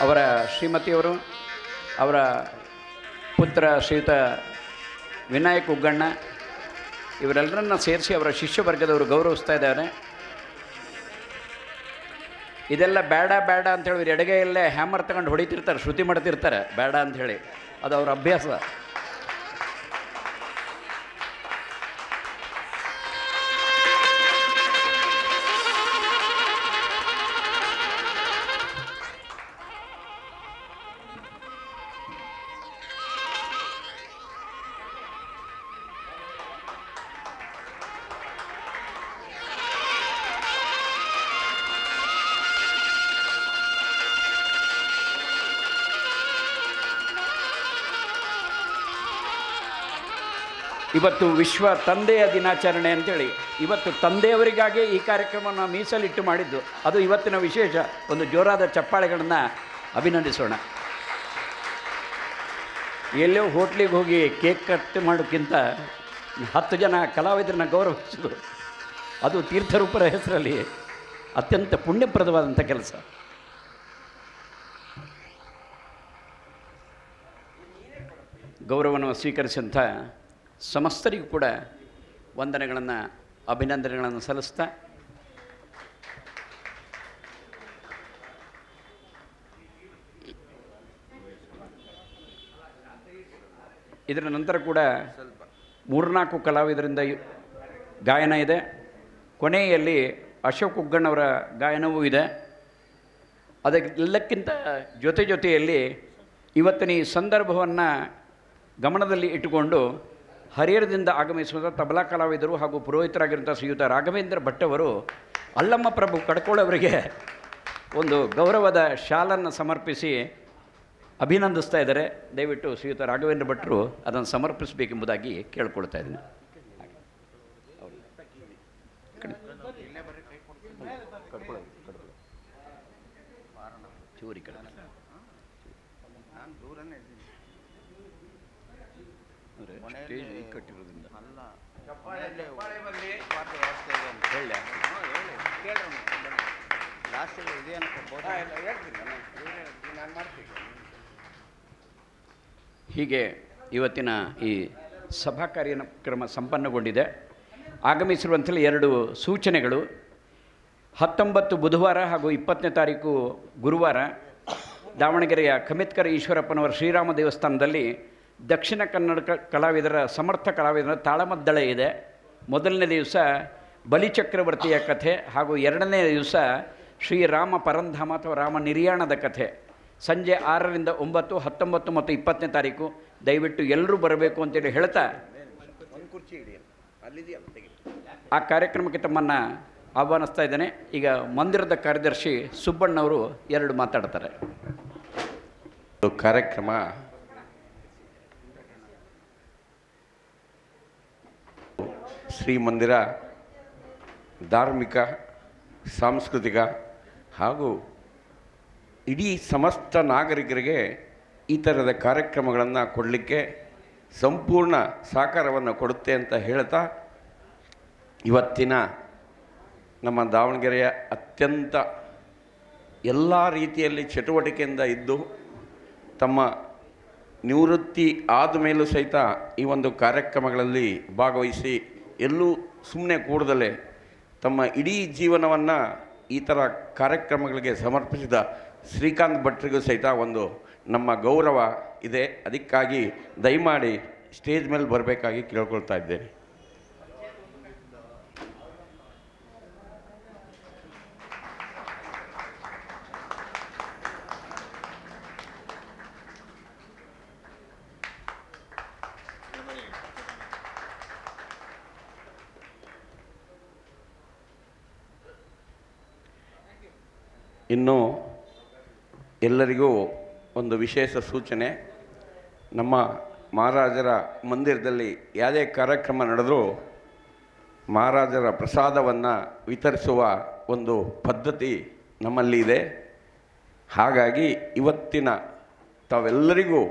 ಅವರ ಶ್ರೀಮತಿಯವರು, ಅವರ ಪುತ್ರ ಶ್ರೀಯುತ ವಿನಾಯಕ್ ಉಗ್ಗಣ್ಣ, ಇವರೆಲ್ಲರನ್ನ ಸೇರಿಸಿ ಅವರ ಶಿಷ್ಯ ವರ್ಗದವರು ಗೌರವಿಸ್ತಾ ಇದ್ದಾರೆ. ಇದೆಲ್ಲ ಬೇಡ ಬೇಡ ಅಂತೇಳಿ ಎಡಗೈಯಲ್ಲೇ ಹ್ಯಾಮರ್ ತಗೊಂಡು ಹೊಡಿತಿರ್ತಾರೆ, ಶ್ರುತಿ ಮಾಡ್ತಿರ್ತಾರೆ ಬೇಡ ಅಂಥೇಳಿ. ಅದು ಅವ್ರ ಅಭ್ಯಾಸ. ಇವತ್ತು ವಿಶ್ವ ತಂದೆಯ ದಿನಾಚರಣೆ ಅಂತೇಳಿ ಇವತ್ತು ತಂದೆಯವರಿಗಾಗಿ ಈ ಕಾರ್ಯಕ್ರಮವನ್ನು ಮೀಸಲಿಟ್ಟು ಮಾಡಿದ್ದು, ಅದು ಇವತ್ತಿನ ವಿಶೇಷ. ಒಂದು ಜೋರಾದ ಚಪ್ಪಾಳೆಗಳನ್ನು ಅಭಿನಂದಿಸೋಣ. ಎಲ್ಲೋ ಹೋಟ್ಲಿಗೆ ಹೋಗಿ ಕೇಕ್ ಕಟ್ ಮಾಡೋಕ್ಕಿಂತ 10 ಜನ ಕಲಾವಿದರನ್ನ ಗೌರವಿಸೋದು, ಅದು ತೀರ್ಥರೂಪರ ಹೆಸರಲ್ಲಿ ಅತ್ಯಂತ ಪುಣ್ಯಪ್ರದವಾದಂಥ ಕೆಲಸ. ಗೌರವವನ್ನು ಸ್ವೀಕರಿಸಿದಂಥ ಸಮಸ್ತರಿಗೂ ಕೂಡ ವಂದನೆಗಳನ್ನು, ಅಭಿನಂದನೆಗಳನ್ನು ಸಲ್ಲಿಸ್ತಾ ಇದರ ನಂತರ ಕೂಡ 3-4 ಕಲಾವಿದರಿಂದ ಗಾಯನ ಇದೆ. ಕೊನೆಯಲ್ಲಿ ಅಶೋಕ್ ಉಗ್ಗಣ್ಣವರ ಗಾಯನವೂ ಇದೆ. ಅದಕ್ಕೆಲ್ಲಕ್ಕಿಂತ ಜೊತೆಯಲ್ಲಿ ಇವತ್ತಿನ ಈ ಸಂದರ್ಭವನ್ನು ಗಮನದಲ್ಲಿ ಇಟ್ಟುಕೊಂಡು ಹರಿಹರದಿಂದ ಆಗಮಿಸುವ ತಬಲಾ ಕಲಾವಿದರು ಹಾಗೂ ಪುರೋಹಿತರಾಗಿರುವಂಥ ಶ್ರೀಯುತ ರಾಘವೇಂದ್ರ ಭಟ್ ಅವರು ಅಲ್ಲಮ್ಮ ಪ್ರಭು ಕಡ್ಕೋಳವರಿಗೆ ಒಂದು ಗೌರವದ ಶಾಲನ್ನು ಸಮರ್ಪಿಸಿ ಅಭಿನಂದಿಸ್ತಾ ಇದ್ದಾರೆ. ದಯವಿಟ್ಟು ಶ್ರೀಯುತ ರಾಘವೇಂದ್ರ ಭಟ್ರು ಅದನ್ನು ಸಮರ್ಪಿಸಬೇಕೆಂಬುದಾಗಿ ಕೇಳ್ಕೊಳ್ತಾ ಇದ್ದೀನಿ. ಚೂರಿ ಕಡೆ ಕಟ್ಟಿರೋದ್ರಿಂದ ಹೀಗೆ ಇವತ್ತಿನ ಈ ಸಭಾ ಕಾರ್ಯಕ್ರಮ ಸಂಪನ್ನಗೊಂಡಿದೆ. ಆಗಮಿಸಿರುವಂಥಲ್ಲಿ 2 ಸೂಚನೆಗಳು. 19 ಬುಧವಾರ ಹಾಗೂ 20ನೇ ತಾರೀಕು ಗುರುವಾರ ದಾವಣಗೆರೆಯ ಖಮಿತ್ಕರ ಈಶ್ವರಪ್ಪನವರ ಶ್ರೀರಾಮ ದೇವಸ್ಥಾನದಲ್ಲಿ ದಕ್ಷಿಣ ಕನ್ನಡ ಕಲಾವಿದರ ಸಮರ್ಥ ಕಲಾವಿದರ ತಾಳಮದ್ದಳೆ ಇದೆ. ಮೊದಲನೇ ದಿವಸ ಬಲಿಚಕ್ರವರ್ತಿಯ ಕಥೆ ಹಾಗೂ 2ನೇ ದಿವಸ ಶ್ರೀರಾಮ ಪರಂಧಾಮ ಅಥವಾ ರಾಮ ನಿರ್ಯಾಣದ ಕಥೆ. ಸಂಜೆ 6ರಿಂದ 9, 19 ಮತ್ತು 20ನೇ ತಾರೀಕು ದಯವಿಟ್ಟು ಎಲ್ಲರೂ ಬರಬೇಕು ಅಂತೇಳಿ ಹೇಳ್ತಾ ಆ ಕಾರ್ಯಕ್ರಮಕ್ಕೆ ತಮ್ಮನ್ನು ಆಹ್ವಾನಿಸ್ತಾ ಇದ್ದೇನೆ. ಈಗ ಮಂದಿರದ ಕಾರ್ಯದರ್ಶಿ ಸುಬ್ಬಣ್ಣವರು 2 ಮಾತಾಡ್ತಾರೆ. ಕಾರ್ಯಕ್ರಮ ಶ್ರೀಮಂದಿರ ಧಾರ್ಮಿಕ, ಸಾಂಸ್ಕೃತಿಕ ಹಾಗೂ ಇಡೀ ಸಮಸ್ತ ನಾಗರಿಕರಿಗೆ ಈ ಥರದ ಕಾರ್ಯಕ್ರಮಗಳನ್ನು ಕೊಡಲಿಕ್ಕೆ ಸಂಪೂರ್ಣ ಸಹಕಾರವನ್ನು ಕೊಡುತ್ತೆ ಅಂತ ಹೇಳ್ತಾ, ಇವತ್ತಿನ ನಮ್ಮ ದಾವಣಗೆರೆಯ ಅತ್ಯಂತ ಎಲ್ಲ ರೀತಿಯಲ್ಲಿ ಚಟುವಟಿಕೆಯಿಂದ ಇದ್ದು ತಮ್ಮ ನಿವೃತ್ತಿ ಆದ ಮೇಲೂ ಸಹಿತ ಈ ಒಂದು ಕಾರ್ಯಕ್ರಮಗಳಲ್ಲಿ ಭಾಗವಹಿಸಿ ಎಲ್ಲೂ ಸುಮ್ಮನೆ ಕೂಡದಲ್ಲೇ ತಮ್ಮ ಇಡೀ ಜೀವನವನ್ನು ಈ ಥರ ಕಾರ್ಯಕ್ರಮಗಳಿಗೆ ಸಮರ್ಪಿಸಿದ ಶ್ರೀಕಾಂತ್ ಭಟ್ರಿಗೂ ಸಹಿತ ಒಂದು ನಮ್ಮ ಗೌರವ ಇದೆ. ಅದಕ್ಕಾಗಿ ದಯಮಾಡಿ ಸ್ಟೇಜ್ ಮೇಲೆ ಬರಬೇಕಾಗಿ ಕೇಳ್ಕೊಳ್ತಾ ಇದ್ದೇನೆ. ಇನ್ನು ಎಲ್ಲರಿಗೂ ಒಂದು ವಿಶೇಷ ಸೂಚನೆ. ನಮ್ಮ ಮಹಾರಾಜರ ಮಂದಿರದಲ್ಲಿ ಯಾವುದೇ ಕಾರ್ಯಕ್ರಮ ನಡೆದರೂ ಮಹಾರಾಜರ ಪ್ರಸಾದವನ್ನು ವಿತರಿಸುವ ಒಂದು ಪದ್ಧತಿ ನಮ್ಮಲ್ಲಿ ಇದೆ. ಹಾಗಾಗಿ ಇವತ್ತಿನ ತಾವೆಲ್ಲರಿಗೂ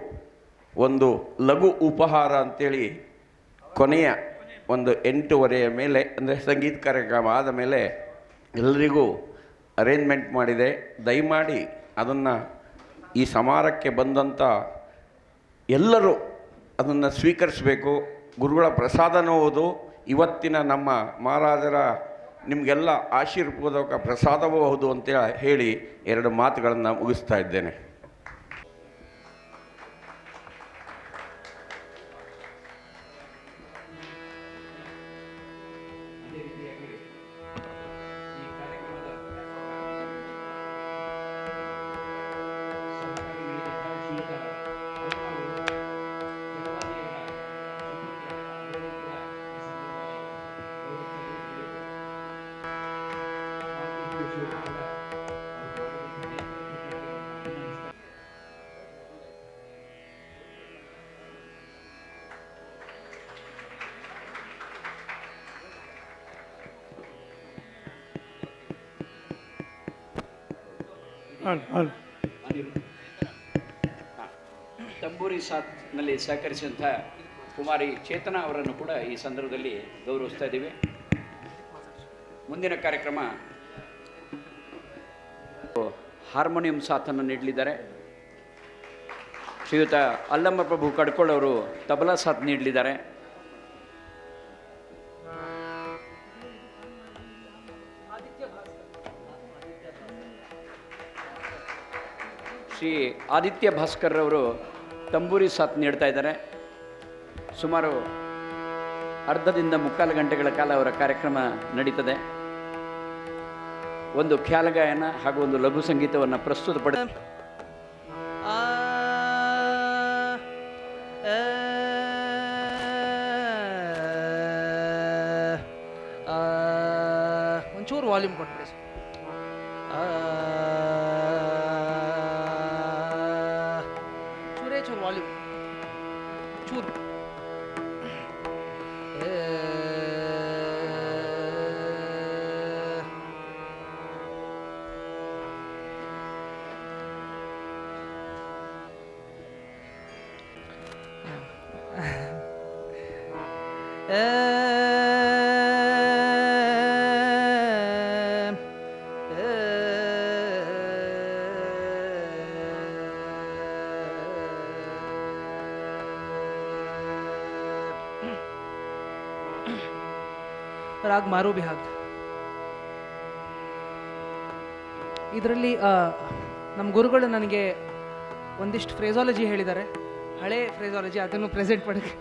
ಒಂದು ಲಘು ಉಪಹಾರ ಅಂಥೇಳಿ ಕೊನೆಯ ಒಂದು 8:30 ಮೇಲೆ ಅಂದರೆ ಸಂಗೀತ ಕಾರ್ಯಕ್ರಮ ಆದ ಮೇಲೆ ಎಲ್ಲರಿಗೂ ಅರೇಂಜ್ಮೆಂಟ್ ಮಾಡಿದೆ. ದಯಮಾಡಿ ಅದನ್ನು ಈ ಸಮಾರಂಭಕ್ಕೆ ಬಂದಂಥ ಎಲ್ಲರೂ ಅದನ್ನು ಸ್ವೀಕರಿಸಬೇಕು. ಗುರುಗಳ ಪ್ರಸಾದನೂ ಹೌದು, ಇವತ್ತಿನ ನಮ್ಮ ಮಹಾರಾಜರ ನಿಮಗೆಲ್ಲ ಆಶೀರ್ವಾದಕ ಪ್ರಸಾದವೂ ಹೌದು ಅಂತ ಹೇಳಿ 2 ಮಾತುಗಳನ್ನು ಮುಗಿಸ್ತಾ ಇದ್ದೇನೆ. ತಂಬೂರಿ ಸಾತ್ನಲ್ಲಿ ಸಹಕರಿಸಿದಂಥ ಕುಮಾರಿ ಚೇತನಾ ಅವರನ್ನು ಕೂಡ ಈ ಸಂದರ್ಭದಲ್ಲಿ ಗೌರವಿಸ್ತಾ ಇದ್ದೀವಿ. ಮುಂದಿನ ಕಾರ್ಯಕ್ರಮ ಹಾರ್ಮೋನಿಯಂ ಸಾಥನ್ನು ನೀಡಲಿದ್ದಾರೆ. ಶ್ರೀಯುತ ಅಲ್ಲಮ್ಮ ಪ್ರಭು ಕಡ್ಕೋಳ್ ಅವರು ತಬಲಾ ಸಾಥ್ ನೀಡಲಿದ್ದಾರೆ. ಶ್ರೀ ಆದಿತ್ಯ ಭಾಸ್ಕರ್ ಅವರು ತಂಬೂರಿ ಸಾಥ್ ನೀಡ್ತಾ ಇದ್ದಾರೆ. ಸುಮಾರು ಅರ್ಧದಿಂದ 3/4 ಗಂಟೆಗಳ ಕಾಲ ಅವರ ಕಾರ್ಯಕ್ರಮ ನಡೀತದೆ. ಒಂದು ಖ್ಯಾಲಗಾಯನ ಹಾಗೂ ಒಂದು ಲಘು ಸಂಗೀತವನ್ನು ಪ್ರಸ್ತುತಪಡ ಒಂಚೂರು ವಾಲ್ಯೂಮ್ ಕೊಟ್ಬಿಡಿ. ಚೂರು ವಾಲ್ಯೂಮ್ ಚೂರು. ರಾಗ್ ಮಾರು ಬಿಹಾಗ್. ಇದರಲ್ಲಿ ನಮ್ಮ ಗುರುಗಳು ನನಗೆ ಒಂದಿಷ್ಟು ಫ್ರೇಸಾಲಜಿ ಹೇಳಿದ್ದಾರೆ, ಹಳೆ ಫ್ರೇಸಾಲಜಿ, ಅದನ್ನು ಪ್ರೆಸೆಂಟ್ ಮಾಡೋಕ್ಕೆ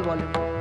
ಈಕ್ವಲ್ ವಾಲ್ಯೂಮ್.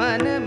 मन